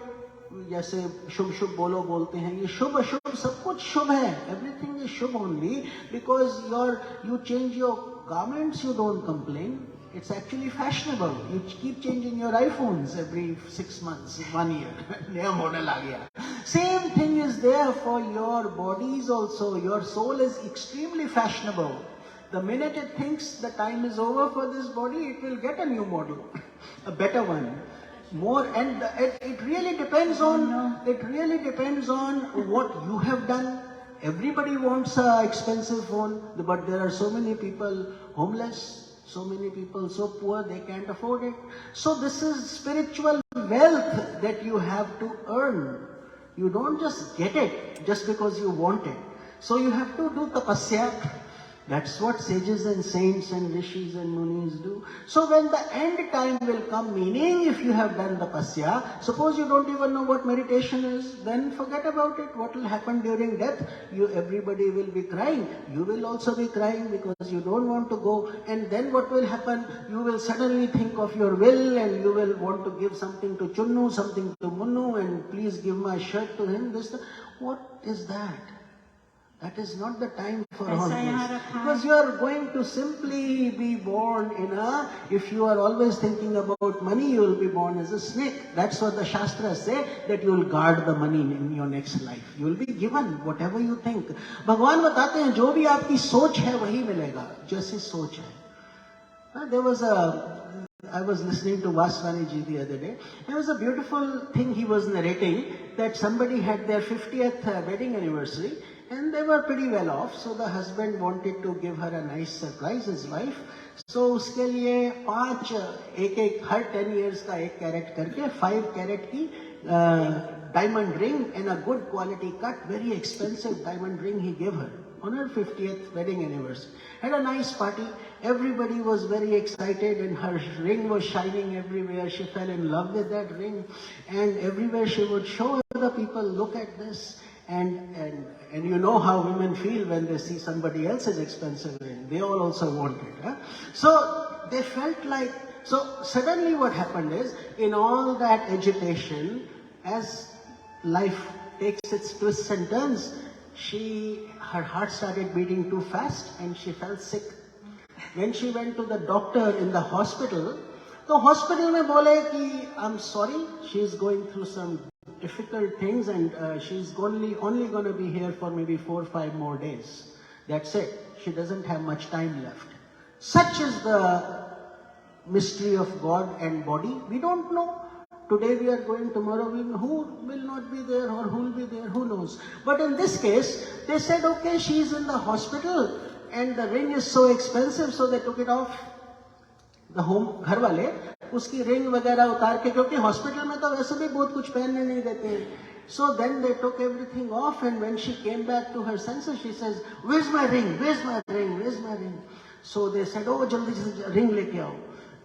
S3: जैसे शुभ शुभ बोलो बोलते हैं, ये शुभ अशुभ सब कुछ शुभ है. Everything is Shubh only because you change your garments, you don't complain. It's actually fashionable. You keep changing your iPhones every 6 months, 1 year. नया model आ गया. Same thing is there for your bodies also. Your soul is extremely fashionable. The minute it thinks the time is over for this body, it will get a new model, a better one. More, and it really depends on what you have done. Everybody wants an expensive phone, but there are so many people homeless. So many people so poor they can't afford it. So this is spiritual wealth that you have to earn. You don't just get it just because you want it. So you have to do tapasya. That's what sages and saints and rishis and munis do. So when the end time will come, meaning if you have done tapasya, suppose you don't even know what meditation is, then forget about it. What will happen during death? Everybody will be crying. You will also be crying because you don't want to go. And then what will happen? You will suddenly think of your will and you will want to give something to Chunnu, something to Munnu, and please give my shirt to him. What is that? That is not the time for all this. Because you are going to simply be born if you are always thinking about money, you will be born as a snake. That's what the Shastras say, that you will guard the money in your next life. You will be given whatever you think. Bhagwan बताते हैं, जो भी आपकी सोच है, वही मिलेगा, जैसी सोच है. I was listening to Vaswani ji the other day. There was a beautiful thing he was narrating, that somebody had their 50th wedding anniversary, and they were pretty well off. So the husband wanted to give her a nice surprise, his wife. So उसके लिए हर 10 years का 1 carat करके 5 carat की diamond ring and a good quality cut, very expensive diamond ring he gave her on her 50th wedding anniversary. Had a nice party. Everybody was very excited and her ring was shining everywhere. She fell in love with that ring, and everywhere she would show other people, look at this. And you know how women feel when they see somebody else's expensive ring. They all also want it. Huh? So they felt like, so suddenly what happened is, in all that agitation, as life takes its twists and turns, her heart started beating too fast and she fell sick. When she went to the doctor in the hospital, the hospital में बोले कि I'm sorry, she's going through some difficult things and she's only going to be here for maybe 4 or 5 more days. That's it. She doesn't have much time left. Such is the mystery of God and body. We don't know. Today we are going, tomorrow who will not be there or who will be there, who knows. But in this case, they said, okay, she is in the hospital and the ring is so expensive, so they took it off. The home, घर वाले उसकी ring वगैरह उतार के, क्योंकि hospital में तो वैसे भी बहुत कुछ पहनने नहीं देते हैं. So then they took everything off, and when she came back to her senses, she says, where's my ring? Where's my ring? Where's my ring? So they said, oh, jaldi se ring leke aao.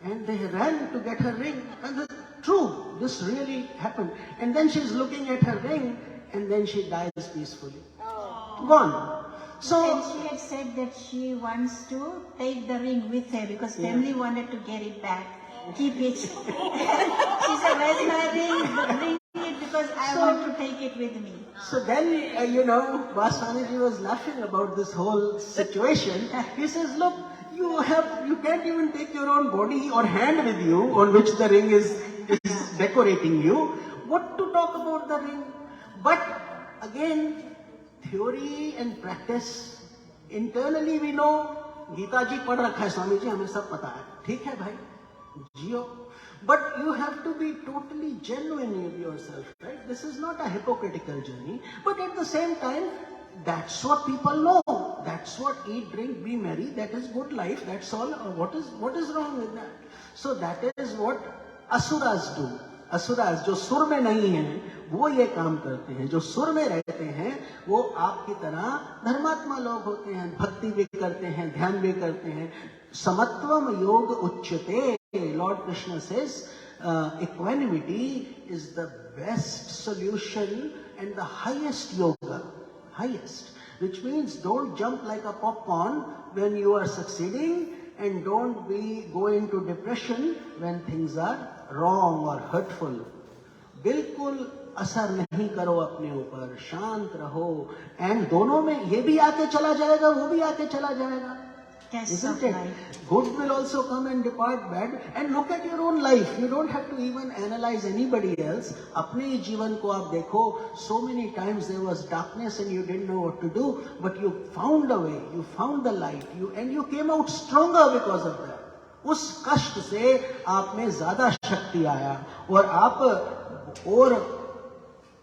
S3: And they ran to get her ring. And true, this really happened. And then she's looking at her ring, and then she dies peacefully. Gone. So
S1: and she had said that she wants to take the ring with her because family wanted to get it back, keep it. She said, where's my ring? Bring it because I want to take it with me.
S3: So then, Vaswani was laughing about this whole situation. He says, look, you can't even take your own body or hand with you on which the ring is decorating you. What to talk about the ring? But again, theory and practice, internally we know, Gita ji पढ़ रखा है स्वामी जी, हमें सब पता है. ठीक है भाई, जियो. But you have to be totally genuine in yourself, right? This is not a hypocritical journey, but at the same time, that's what people know. That's what eat, drink, be merry. That is good life. That's all. What is wrong with that? So that is what asuras do. Asuras जो सुर में नहीं है वो ये काम करते हैं. जो सुर में रहते हैं वो आपकी तरह धर्मात्मा लोग होते हैं, भक्ति भी करते हैं, ध्यान भी करते हैं. समत्वम योग उच्यते. Lord Krishna says equanimity is the best solution and the highest yoga. Highest. Which means don't jump like a popcorn when you are succeeding, and don't go into depression when things are wrong or hurtful. बिल्कुल असर नहीं करो अपने ऊपर, शांत रहो. And दोनों में ये भी आके चला जाएगा, वो भी आके चला जाएगा. Isn't it? Good will also come and depart, bad. And look at your own life. You don't have to even analyze anybody else. अपने जीवन को आप देखो. So many times there was darkness and you didn't know what to do, but you found a way. You found the light. And you came out stronger because of that. उस कष्ट से आप में ज्यादा शक्ति आया और आप और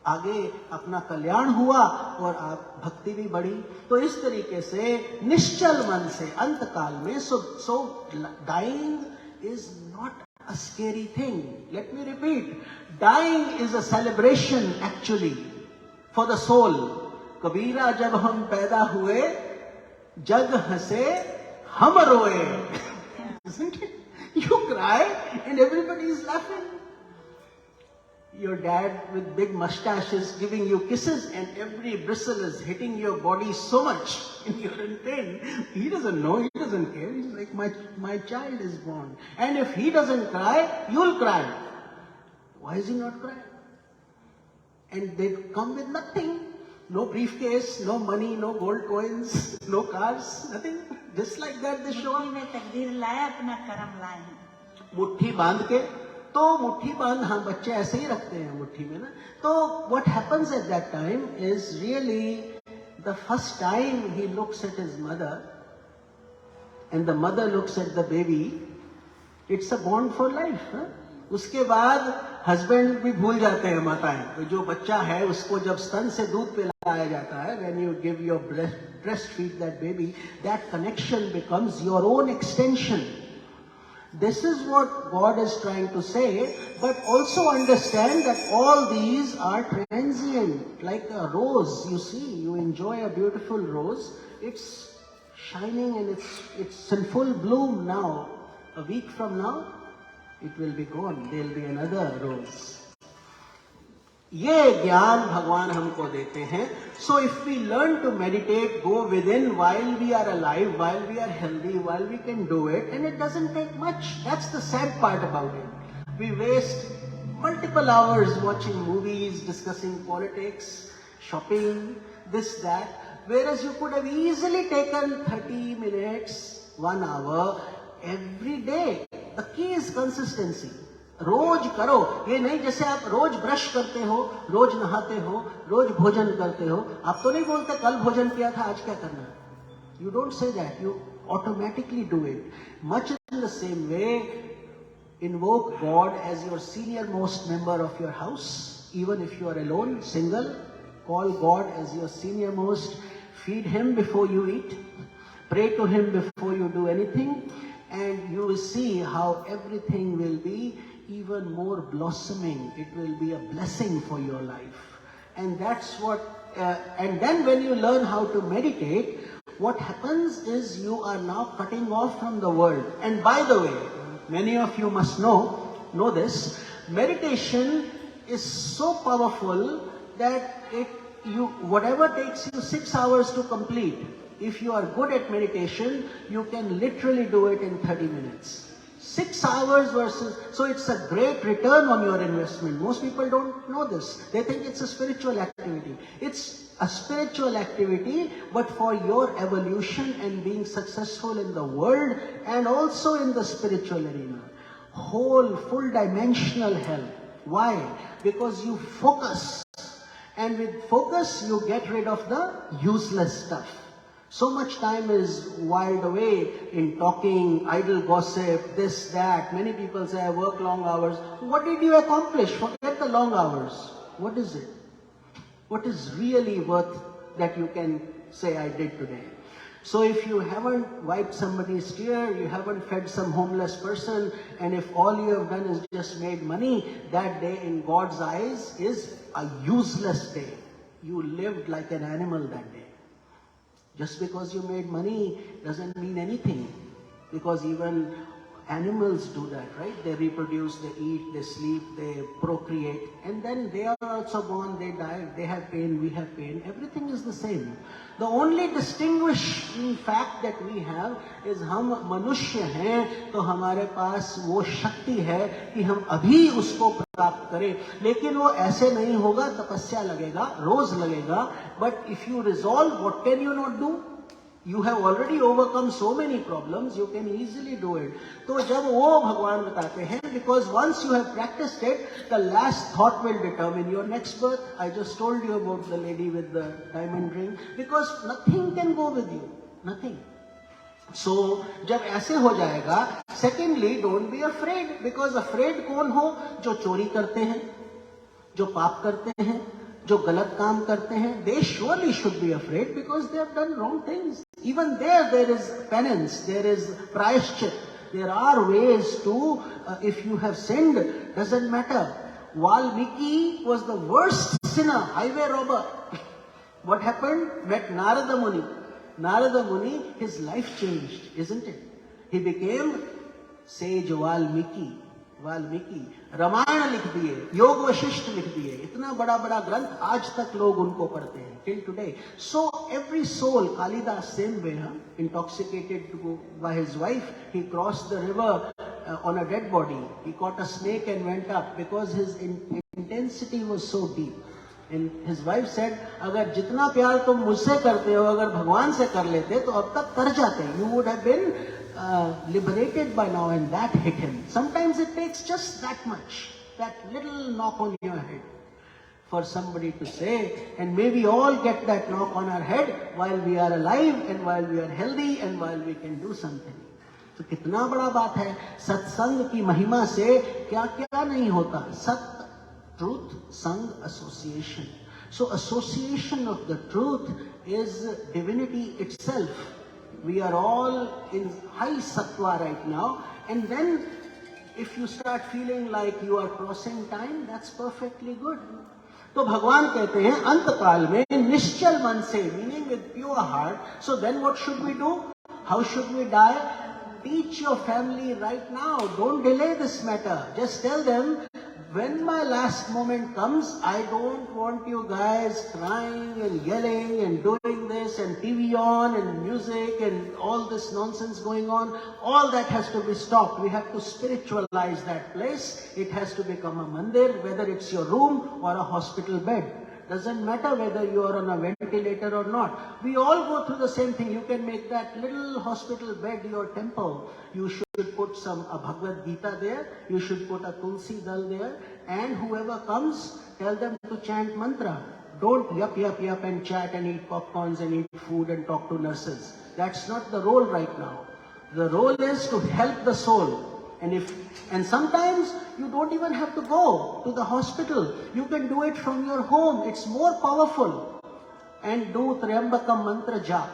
S3: आगे अपना कल्याण हुआ और आप भक्ति भी बढ़ी. तो इस तरीके से निश्चल मन से अंत काल में so dying is not a scary thing. Let me repeat, dying is a celebration actually for the soul. कबीरा जब हम पैदा हुए जग हंसे हम रोए. Isn't it? You cry and everybody is laughing. Your dad with big mustaches giving you kisses and every bristle is hitting your body so much and you're in pain. He doesn't know, he doesn't care. He's like, my child is born. And if he doesn't cry, you'll cry. Why is he not crying? And they come with nothing. No briefcase, no money, no gold coins, no cars, nothing. Just like that they show up.
S1: में तकदीर लाया, अपना कर्म लाए.
S3: मुट्ठी बांध के, तो मुट्ठी बांध, हाँ बच्चे ऐसे ही रखते हैं मुट्ठी में ना. तो what happens at that time is really the first time he looks at his mother and the mother looks at the baby, it's a bond for life. Huh? उसके बाद हस्बैंड भी भूल जाते हैं माताएं. तो जो बच्चा है उसको जब स्तन से दूध पिलाया जाता है, when you give your breastfeed that baby, that connection becomes your own extension. This is what God is trying to say, but also understand that all these are transient. Like a rose, you see, you enjoy a beautiful rose, it's shining and it's in full bloom now. A week from now, it will be gone. There will be another rose. ये ज्ञान भगवान हमको देते हैं. So if we learn to meditate, go within while we are alive, while we are healthy, while we can do it, and it doesn't take much. That's the sad part about it. We waste multiple hours watching movies, discussing politics, shopping, this, that, whereas you could have easily taken 30 minutes, 1 hour, every day. The key is consistency. रोज करो. ये नहीं जैसे आप रोज brush करते हो, रोज नहाते हो, रोज भोजन करते हो. आप तो नहीं बोलते कल भोजन किया था, आज क्या करना है. You don't say that. You automatically do it. Much in the same way, invoke God as your senior most member of your house. Even if you are alone, single, call God as your senior most. Feed Him before you eat. Pray to Him before you do anything. And you will see how everything will be even more blossoming. It will be a blessing for your life. And that's what, and then when you learn how to meditate, what happens is you are now cutting off from the world. And by the way, many of you must know this, meditation is so powerful that whatever takes you 6 hours to complete, if you are good at meditation, you can literally do it in 30 minutes. 6 hours versus, so it's a great return on your investment. Most people don't know this. They think it's a spiritual activity. It's a spiritual activity, but for your evolution and being successful in the world and also in the spiritual arena. Whole, full dimensional help. Why? Because you focus. And with focus, you get rid of the useless stuff. So much time is whiled away in talking, idle gossip, this, that. Many people say, I work long hours. What did you accomplish? Forget the long hours. What is it? What is really worth that you can say, I did today? So if you haven't wiped somebody's tear, you haven't fed some homeless person, and if all you have done is just made money, that day in God's eyes is a useless day. You lived like an animal that day. Just because you made money doesn't mean anything, because even animals do that, right? They reproduce, they eat, they sleep, they procreate, and then they are also born, they die, they have pain, we have pain, everything is the same. The only distinguishing fact that we have is हम मनुष्य हैं, तो हमारे पास वो शक्ति है कि हम अभी उसको प्राप्त करें. लेकिन वो ऐसे नहीं होगा, तपस्या लगेगा, रोज लगेगा. But if you resolve, what can you not do? You have already overcome so many problems, you can easily do it. तो जब वो भगवान बताते हैं, because once you have practiced it, the last thought will determine your next birth. I just told you about the lady with the diamond ring, because nothing can go with you, nothing. So जब ऐसे हो जाएगा, secondly, don't be afraid, because afraid कौन हो? जो चोरी करते हैं, जो पाप करते हैं, जो गलत काम करते हैं, they surely should be afraid because they have done wrong things. Even there is penance, there is prayashchit. There are ways to, if you have sinned, doesn't matter. Valmiki was the worst sinner, highway robber. What happened? Met Narada Muni. Narada Muni, his life changed, isn't it? He became sage Valmiki. Ramayan लिख दिए, योग वशिष्ठ लिख दिए, इतना बड़ा बड़ा ग्रंथ आज तक लोग उनको पढ़ते हैं till today. So every soul, Kalidas same way, intoxicated by his wife, he crossed the river on a dead body. He caught a snake and went up because his intensity was so deep. And his wife said, अगर जितना प्यार तुम मुझसे करते हो अगर भगवान से कर लेते तो अब तक तर जाते. You would have been liberated by now, and that hit him. Sometimes it takes just that much, that little knock on your head for somebody to say, and may we all get that knock on our head while we are alive and while we are healthy and while we can do something. तो कितना बड़ा बात है. सत्संग की महिमा से क्या क्या नहीं होता. सत्य, truth, sang, association. So association of the truth is divinity itself. We are all in high sattva right now, and then if you start feeling like you are crossing time, that's perfectly good. तो भगवान कहते हैं अंत काल में निश्चल मन से, meaning with pure heart. So then what should we do? How should we die? Teach your family right now. Don't delay this matter. Just tell them, when my last moment comes, I don't want you guys crying and yelling and doing this and TV on and music and all this nonsense going on. All that has to be stopped. We have to spiritualize that place. It has to become a mandir, whether it's your room or a hospital bed. Doesn't matter whether you are on a ventilator or not. We all go through the same thing. You can make that little hospital bed your temple. You should put a Bhagavad Gita there. You should put a Tulsi Dal there. And whoever comes, tell them to chant mantra. Don't yup and chat and eat popcorns and eat food and talk to nurses. That's not the role right now. The role is to help the soul. And sometimes you don't even have to go to the hospital. You can do it from your home. It's more powerful. And do Triambakam mantra jap.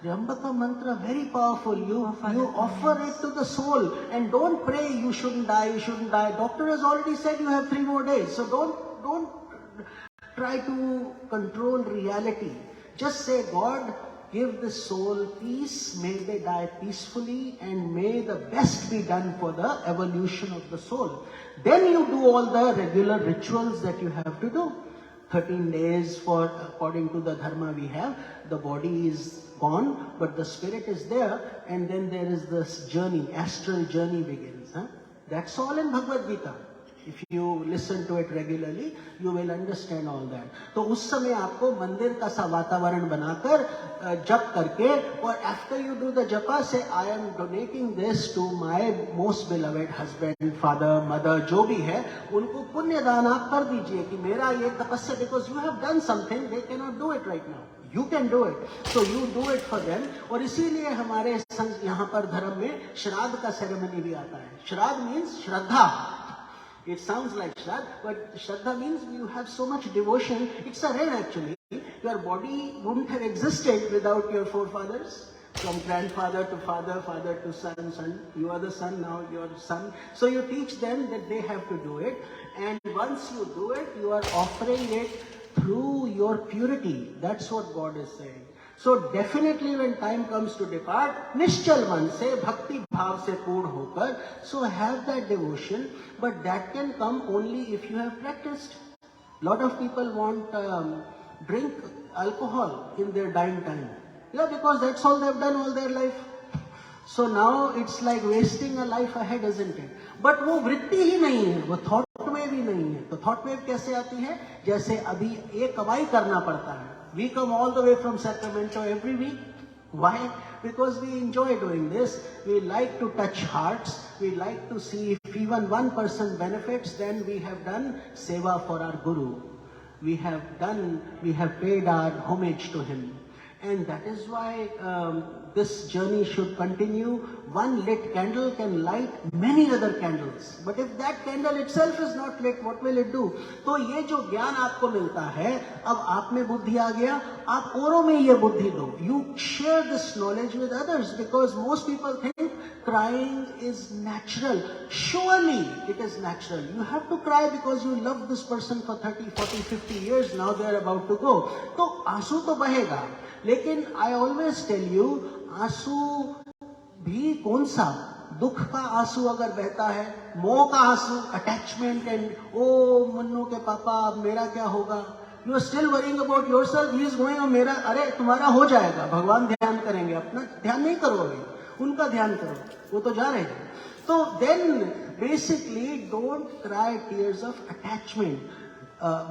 S3: Triambakam mantra, very powerful. You offer it to the soul. And don't pray, you shouldn't die, you shouldn't die. Doctor has already said you have 3 more days. So don't try to control reality. Just say, God, give the soul peace, may they die peacefully, and may the best be done for the evolution of the soul. Then you do all the regular rituals that you have to do. 13 days according to the dharma we have, the body is gone, but the spirit is there, and then there is this journey, astral journey begins. That's all in Bhagavad Gita. If you listen to it regularly, you will understand all that. तो उस समय आपको मंदिर का सा वातावरण बनाकर जप करके, और after you do the japa, say, I am donating this to my most beloved husband, father, mother, जो भी है, उनको पुण्य दान आप कर दीजिए कि मेरा ये तपस्या, because you have done something, they cannot do it right now. You can do it. So you do it for them. और इसीलिए हमारे यहाँ पर धर्म में श्राद्ध का सेरेमनी भी आता है. श्राद्ध means Shraddha. It sounds like Shraddha, but Shraddha means you have so much devotion. It's a rare actually. Your body wouldn't have existed without your forefathers. From grandfather to father, father to son, son. You are the son, now you are the son. So you teach them that they have to do it. And once you do it, you are offering it through your purity. That's what God is saying. So definitely when time comes to depart, निश्चल मन से, भक्ति भाव से पूर्ण होकर, so have that devotion, but that can come only if you have practiced. Lot of people want drink alcohol in their dying time. Yeah, because that's all they've done all their life. So now it's like wasting a life ahead, isn't it? But वो वृत्ति ही नहीं है, वो thought में भी नहीं है. तो thought wave कैसे आती है? जैसे अभी एक कमाई करना पड़ता है. We come all the way from Sacramento every week. Why? Because we enjoy doing this. We like to touch hearts. We like to see if even one person benefits, then we have done seva for our Guru. We have paid our homage to him. And that is why this journey should continue. One lit candle can light many other candles. But if that candle itself is not lit, what will it do? तो ये जो ज्ञान आपको मिलता है, अब आप में बुद्धि आ गया, आप औरों में ये बुद्धि दो. You share this knowledge with others, because most people think crying is natural. Surely it is natural. You have to cry because you love this person for 30, 40, 50 years. Now they are about to go. तो आंसू तो बहेगा. लेकिन I always tell you, आंसू भी कौन सा? दुख का आंसू अगर बहता है, मोह का आंसू, अटैचमेंट एंड ओ मन्नू के पापा अब मेरा क्या होगा, you are still worrying about yourself, he is going, मेरा, अरे तुम्हारा हो जाएगा, भगवान ध्यान करेंगे, अपना ध्यान नहीं करो, अभी उनका ध्यान करो, वो तो जा रहे हैं. तो then basically don't cry tears of attachment,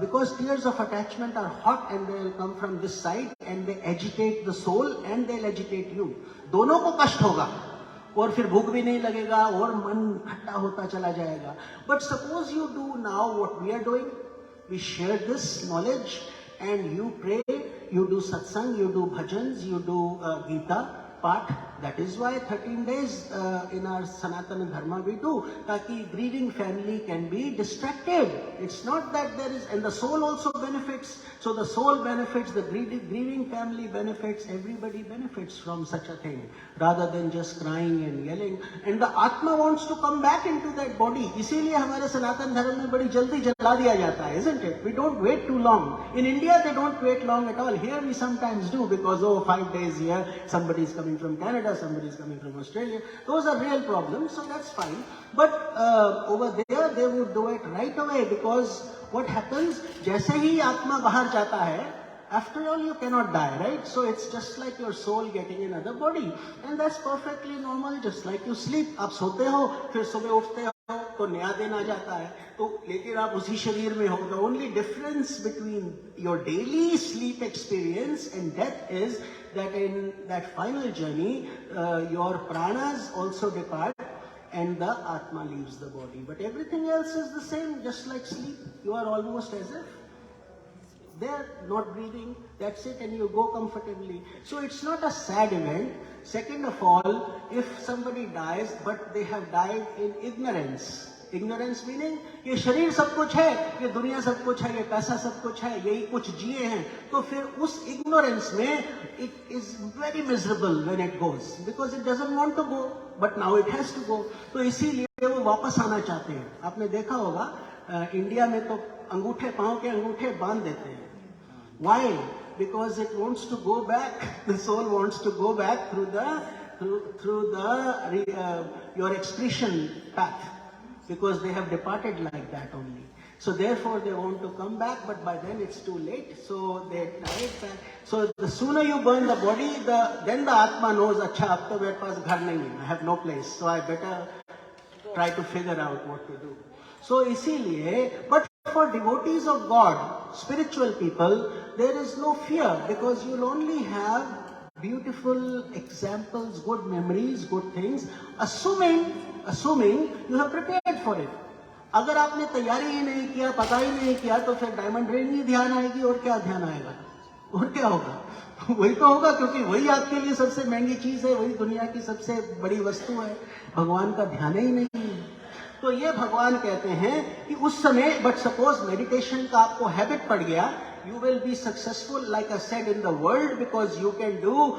S3: because tears of attachment are hot and they will come from this side and they agitate the soul and they'll agitate you. दोनों को कष्ट होगा और फिर भूख भी नहीं लगेगा और मन खट्टा होता चला जाएगा. But suppose you do now what we are doing, we share this knowledge and you pray, you do satsang, you do bhajans, you do Gita Path. That is why 13 days in our Sanatana Dharma we do, ताकि grieving family can be distracted. It's not that there is, and the soul also benefits. So the soul benefits, the grieving family benefits, everybody benefits from such a thing, rather than just crying and yelling. And the Atma wants to come back into that body. इसीलिए हमारे सनातन धर्म में बड़ी जल्दी जला दिया जाता है, isn't it? We don't wait too long. In India they don't wait long at all. Here we sometimes do because 5 days here, somebody is coming from Canada, somebody is coming from Australia. Those are real problems, so that's fine. But over there they would do it right away, because what happens, जैसे ही आत्मा बाहर जाता है, after all you cannot die, right? So it's just like your soul getting another body, and that's perfectly normal, just like you sleep. आप सोते हो, फिर सुबह उठते हो तो नया दिन आ जाता है, तो लेकिन आप उसी शरीर में हो. The only difference between your daily sleep experience and death is that in that final journey, your pranas also depart and the Atma leaves the body. But everything else is the same, just like sleep. You are almost as if they're not breathing, that's it, and you go comfortably. So it's not a sad event. Second of all, if somebody dies, but they have died in ignorance. Ignorance meaning, ये शरीर सब कुछ है, ये दुनिया सब कुछ है, ये पैसा सब कुछ है, यही कुछ जिए हैं, तो फिर उस ignorance में it is very miserable when it goes, because it doesn't want to go, but now it has to go. तो इसीलिए वो वापस आना चाहते हैं. आपने देखा होगा इंडिया में तो अंगूठे, पांव के अंगूठे बांध देते हैं. Why? Because it wants to go back. The soul wants to go back through the your excretion path, because they have departed like that only. So therefore they want to come back, but by then it's too late. So they try it back. So the sooner you burn the body, then the Atma knows, अच्छा अब तो मेरे पास घर नहीं है, I have no place, so I better try to figure out what to do. So इसीलिए, but for devotees of God, spiritual people, there is no fear, because you'll only have beautiful examples, good memories, good things, assuming you have prepared for it. अगर आपने तैयारी ही नहीं किया, पता ही नहीं किया, तो फिर डायमंड रिंग ही ध्यान आएगी, और क्या ध्यान आएगा, और क्या होगा? वही तो होगा, क्योंकि वही आपके लिए सबसे महंगी चीज है, वही दुनिया की सबसे बड़ी वस्तु है. भगवान का ध्यान ही नहीं है. तो ये भगवान कहते हैं कि उस समय, बट सपोज मेडिटेशन का आपको हैबिट पड़ गया, you will be successful, like I said, in the world, because you can do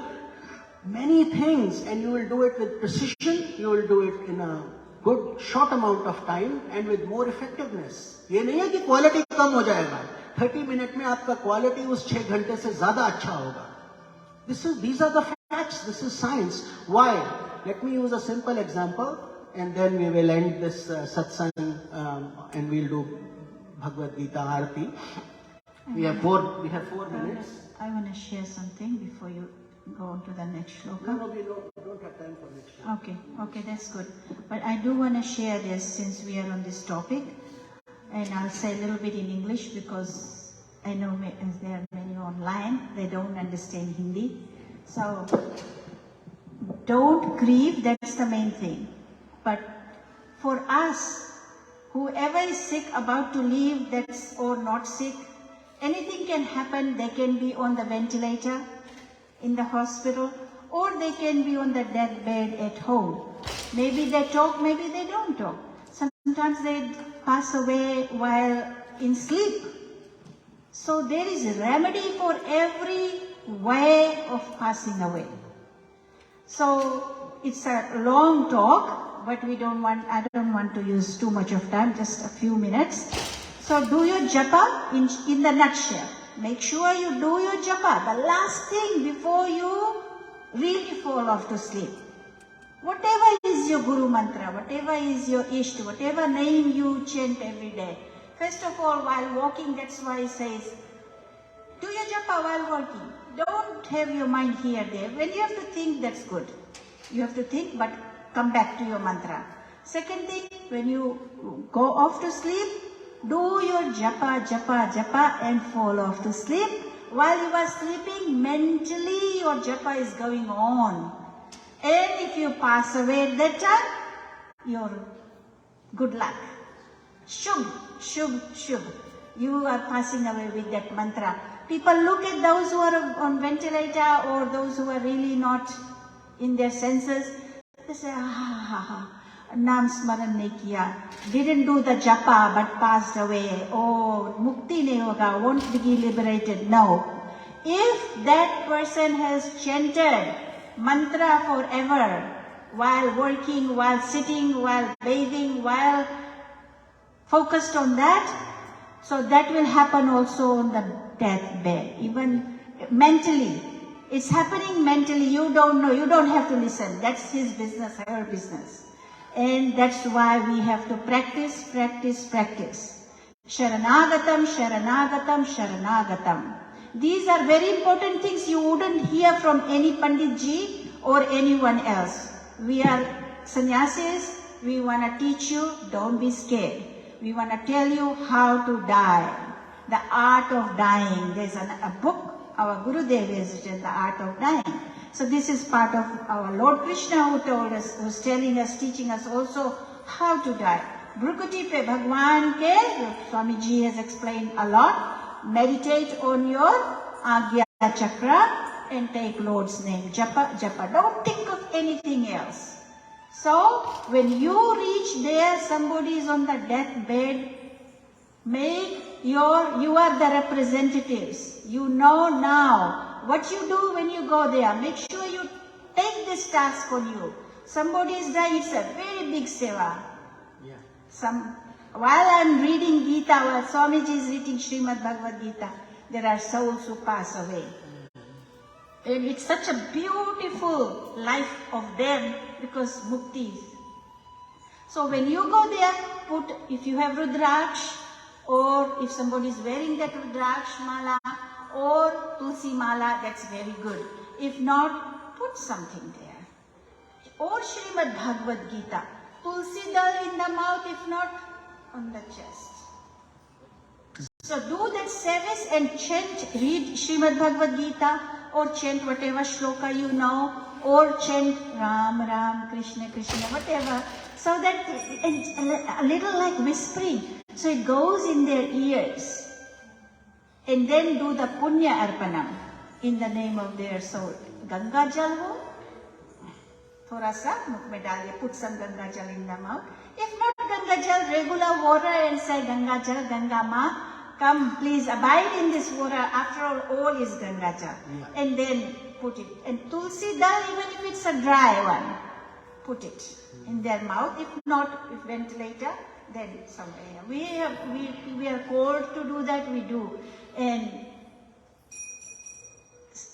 S3: many things and you will do it with precision, you will do it in a good short amount of time and with more effectiveness. ये नहीं है कि quality कम हो जाएगा, 30 minute में आपका quality उस 6 घंटे से ज्यादा अच्छा होगा. These are the facts, this is science. Why? Let me use a simple example and then we will end this satsang and we'll do Bhagavad Gita Arati. We have 4 minutes.
S1: I want to share something before you go on to the next shloka.
S3: No, we don't have time for next shloka.
S1: Okay, that's good. But I do want to share this since we are on this topic. And I'll say a little bit in English because I know there are many online, they don't understand Hindi. So, don't grieve, that's the main thing. But for us, whoever is sick, about to leave, or not sick, anything can happen. They can be on the ventilator in the hospital, or they can be on the deathbed at home. Maybe they talk, maybe they don't talk. Sometimes they pass away while in sleep. So there is a remedy for every way of passing away. So it's a long talk, but I don't want to use too much of time, just a few minutes. So do your japa in the nutshell. Make sure you do your japa, the last thing before you really fall off to sleep. Whatever is your Guru mantra, whatever is your Ishta, whatever name you chant every day. First of all, while walking, that's why he says, do your japa while walking. Don't have your mind here, there. When you have to think, that's good. You have to think, but come back to your mantra. Second thing, when you go off to sleep, do your japa, japa, japa and fall off to sleep. While you are sleeping, mentally your japa is going on. And if you pass away at that time, your good luck. Shubh, shubh, shubh. You are passing away with that mantra. People look at those who are on ventilator or those who are really not in their senses. They say, Naam smaran nahi kiya. Didn't do the japa but passed away. Oh, mukti nahi hoga, won't be liberated. No. If that person has chanted mantra forever, while working, while sitting, while bathing, while focused on that, so that will happen also on the deathbed, even mentally. It's happening mentally, you don't know, you don't have to listen. That's his business, her business. And that's why we have to practice, practice, practice. Sharanagatam, Sharanagatam, Sharanagatam. These are very important things you wouldn't hear from any Pandit ji or anyone else. We are sannyasis, we want to teach you, don't be scared. We want to tell you how to die. The art of dying. There's a book, our Gurudev has written, The Art of Dying. So this is part of our Lord Krishna who told us, who's telling us, teaching us also how to die. Bhrukuti pe Bhagwan ke, Swami ji has explained a lot. Meditate on your Agya Chakra and take Lord's name. Japa, japa. Don't think of anything else. So when you reach there, somebody is on the deathbed, you are the representatives. You know now what you do when you go there. Make sure you take this task on you. Somebody is dying, it's a very big seva. Yeah. While I am reading Gita, while Swamiji is reading Srimad Bhagavad Gita, there are souls who pass away. And it's such a beautiful life of them because mukti. So when you go there, if you have Rudraksh, or if somebody is wearing that Rudraksh mala or Tulsi mala, that's very good. If not, put something there. Or Srimad Bhagavad Gita. Tulsi dal in the mouth, if not, on the chest. So do that service and chant, read Srimad Bhagavad Gita or chant whatever shloka you know, or chant Ram, Ram, Krishna, Krishna, whatever. So that, a little like whispering. So it goes in their ears. And then do the Punya Arpanam in the name of their soul. Ganga Jal ho, thoda sa mukh mein daliye, put some Ganga Jal in the mouth. If not Ganga Jal, regular water and say Ganga Jal, Ganga Ma, come please abide in this water. After all is Ganga Jal. Yeah. And then put it. And Tulsi Dal, even if it's a dry one, put it in their mouth. If not, if ventilator, then somewhere. We are called to do that, we do. And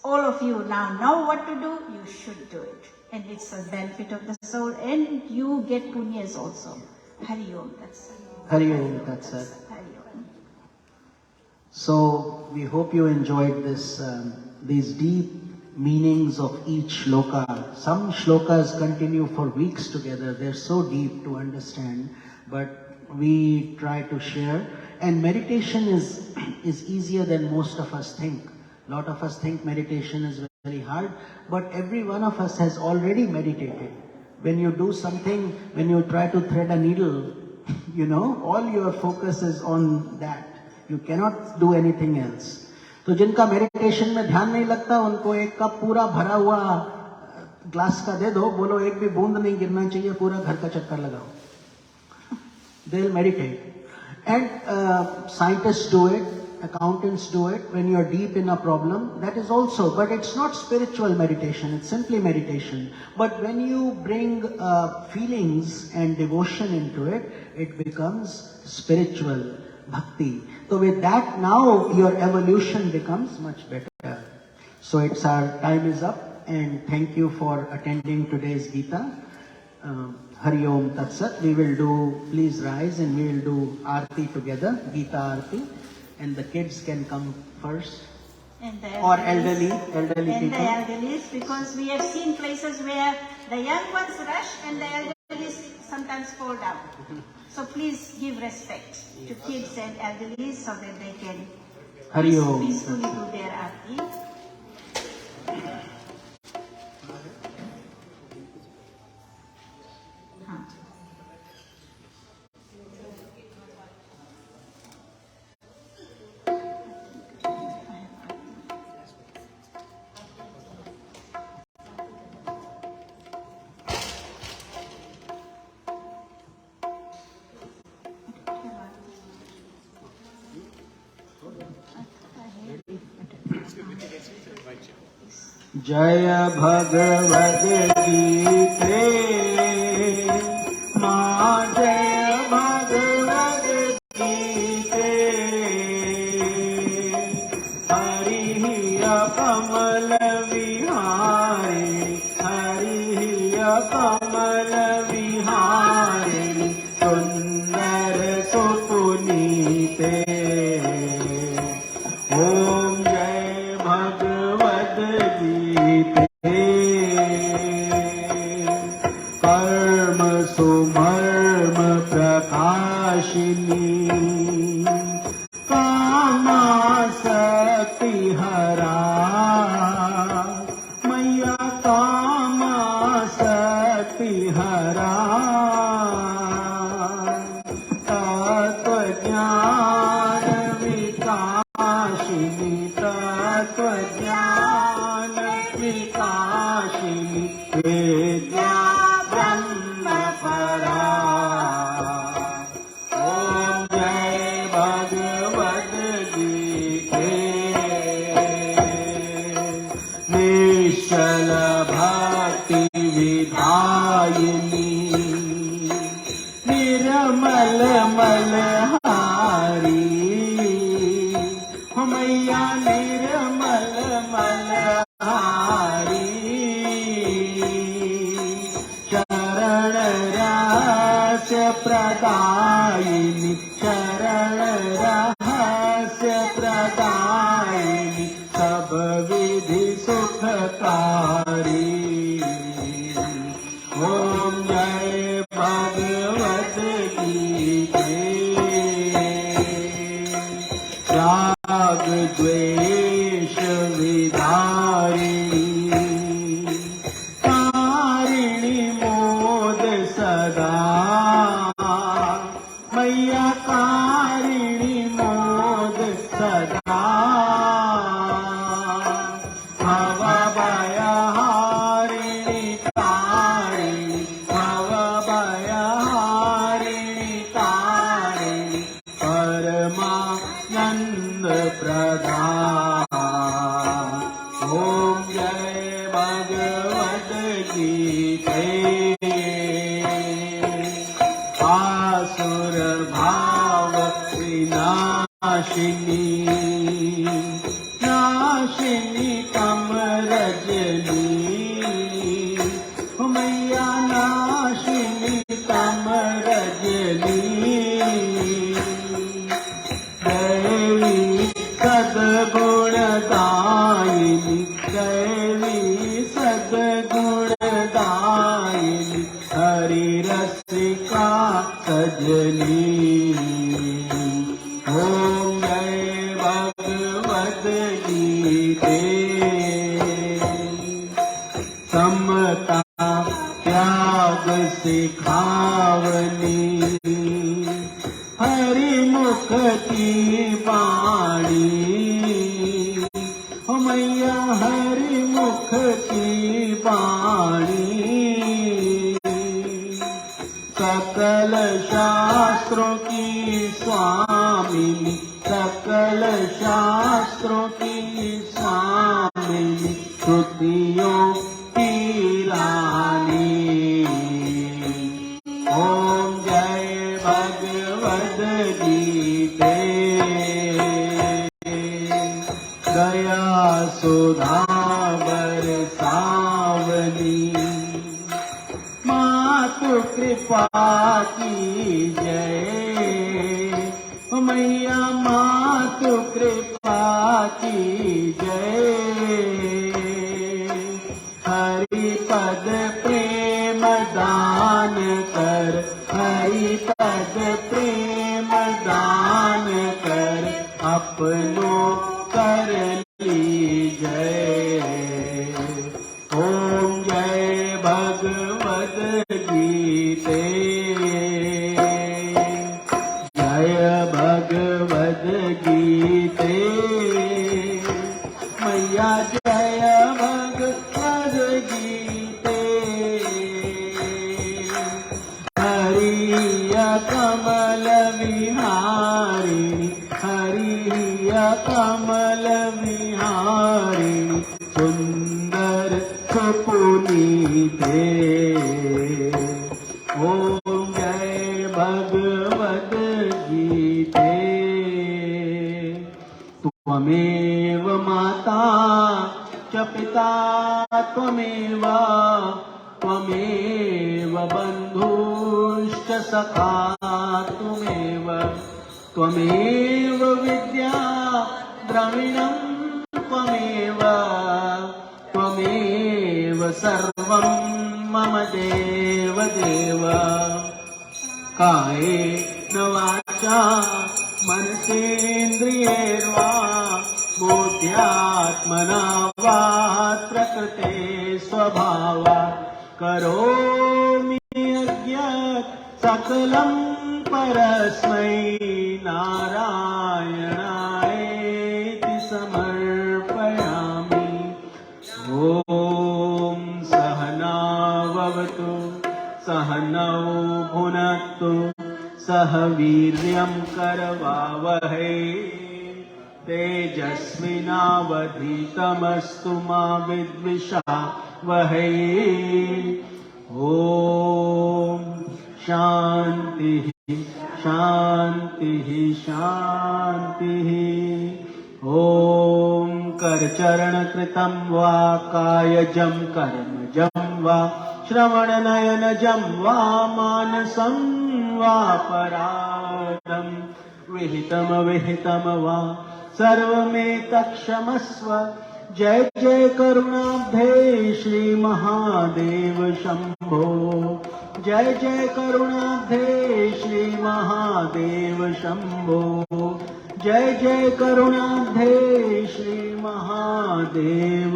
S1: all of you now know what to do, you should do it. And it's a benefit of the soul, and you get punyas also. Hari Om, that's
S3: Hari Om, Tat Sat.
S1: Hari Om.
S3: So we hope you enjoyed this, these deep meanings of each shloka. Some shlokas continue for weeks together. They're so deep to understand, but we try to share. And meditation is easier than most of us think. A lot of us think meditation is very hard, but every one of us has already meditated. When you do something, when you try to thread a needle, you know, all your focus is on that. You cannot do anything else. तो जिनका meditation में ध्यान नहीं लगता, उनको एक cup पूरा भरा हुआ ग्लास का दे दो, बोलो एक भी बूंद नहीं गिरना चाहिए, पूरा घर का चक्कर लगाओ. They'll meditate. And scientists do it. accountants do it when you're deep in a problem, that is also, but it's not spiritual meditation, it's simply meditation. But when you bring feelings and devotion into it, it becomes spiritual bhakti. So with that, now your evolution becomes much better. So it's our time is up, and thank you for attending today's Gita. Hari Om Tat Sat. We will do, please rise, and we will do Aarti together, Gita Aarti, and the kids can come first.
S1: And the
S3: Or
S1: elderly
S3: elderly
S1: and
S3: people.
S1: the elderlies, because we have seen places where the young ones rush and the elderlies sometimes fall down. So please give respect to kids and elderlies so that they can
S3: Hari Om.
S1: peacefully do their Aarti.
S3: जय भगवद गीते माँ, जय भगवद गीते, हरि कमल विहारे, हरि कमल विहारे, सुंदर सुपुनीते। ओम जय भगवद गीते, कर्म सुमर्म प्रकाशिनी, कामासक्ति हरा, मैया कामासक्ति हरा, तत्वज्ञान विकाशिनी, तत्वज्ञान विकाशिनी, विद्या ब्रह्म परा। ओम जय भगवद गीते, निश्चल भक्ति विधायिनी, निर्मल मलहारी, मैया निर्मल मलहारी, शरण रहस्य प्रदायिनी, शरण रहस्य प्रदायिनी, सब विधि सुखकारी। ओम जय भगवद गीते, राग द्वेष विदारिणी, कारिणी मोद सदा, मैया कारिणी मोद सदा, भव भयहारिणी तारिणी, भव भयहारिणी तारिणी, परमानंद प्रदान। ओम जय भगवद गीते, आसुर भाव विनाशिनी, नाशिनी कमरजनी, मैया नाशिनी कमरजनी, दैवी सद्गुणदायिनी, दैवी सद्गुणदायिनी, हरि रसिका सजनी। ओम जय भगवद गीते, समता त्याग सिखावनी, हरि मुख की वाणी, मैया हरि मुख की वाणी, सकल शास्त्रों की स्वामिनी, सकल की स्वामिनी, श्रुतियों की रानी। ओम जय भगवद गीते, दया सुधा बरसावनी। मातु कृपा की जय, मैया मातु कृपा की जय। हरि पद प्रेम दान कर, हरि पद प्रेम दान कर, अपनो कर ली जय। ओम जय भगवद गीते, जय भगवद गीते। मैया जय भगवद गीते, हरिया कमल विहारिणी, हरिया कमल विहारिणी, सुंदर सुपुनीते। ओम जय भगवद गीते। त्वमेव माता च पिता त्वमेव, त्वमेव बन्धुश्च सखा त्वमेव, त्वमेव विद्या द्रविणं त्वमेव, त्वमेव सर्वं मम देव देव। कायेन वाचा मनसेन्द्रियैर्वा बुद्ध्यात्मना वा प्रकृते स्वभावात् करोमि यज्ञं सकलं परस्मै नारायणायेति समर्पयामि। ॐ सहना भवतु, सहनौ भुनक्तु, सह वीर्यं करवावहै, तेजस्विनावधीतमस्तु मा विद्विषावहै। ॐ शान्तिः शान्तिः शान्तिः। ॐ करचरणकृतं वा कायजं कर्मजं वा श्रवणनयनजं वा मानसं वा पराधं विहितमविहितं वा सर्वमेतत्क्षमस्व। जय जय करुणाब्धे श्री महादेव शंभो, जय जय करुणाब्धे श्री महादेव शंभो, जय जय करुणाब्धे श्री महादेव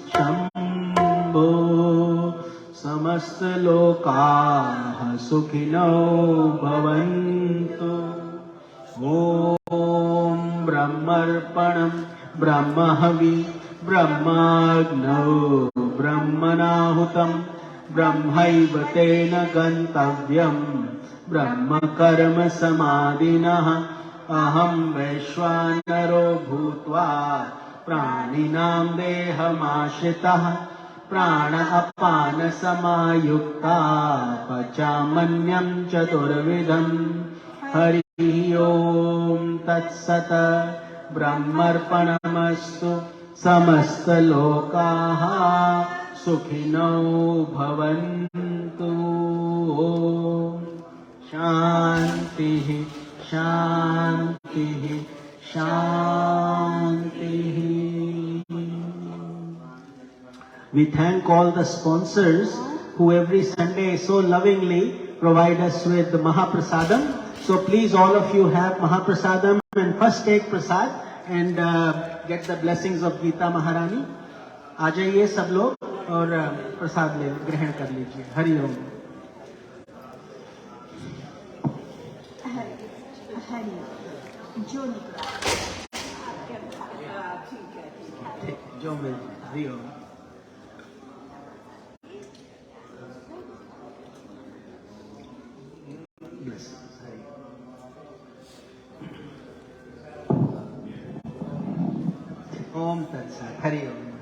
S3: शंभो। समस्त लोकाः सुखिनो भवन्तु। ॐ ब्रह्मर्पणं ब्रह्महवि ब्रह्माग्नौ ब्रह्मणाहुतं ब्रह्मैव तेन गन्तव्यं ब्रह्म कर्म समाधिनः। अहं वैश्वानरो भूत्वा प्राणिनां देहमाश्रितः प्राण अपान समायुक्ता पचामन्यं चतुर्विधं। हरि ओम तत्सत। ब्रह्मर्पणमस्तु। समस्त लोकाः सुखिनो भवन्तु। शान्तिः शान्तिः शान्तिः। We thank all the sponsors who every Sunday so lovingly provide us with the Mahaprasadam. So please all of you have Mahaprasadam and first take prasad and get the blessings of Gita Maharani. आ जाइए सब लोग और प्रसाद ले ग्रहण कर लीजिए। हरि ओम।
S1: हरि जो निकला
S3: जो मिल हरि ओम। ओम तत्सत। हरि ओम।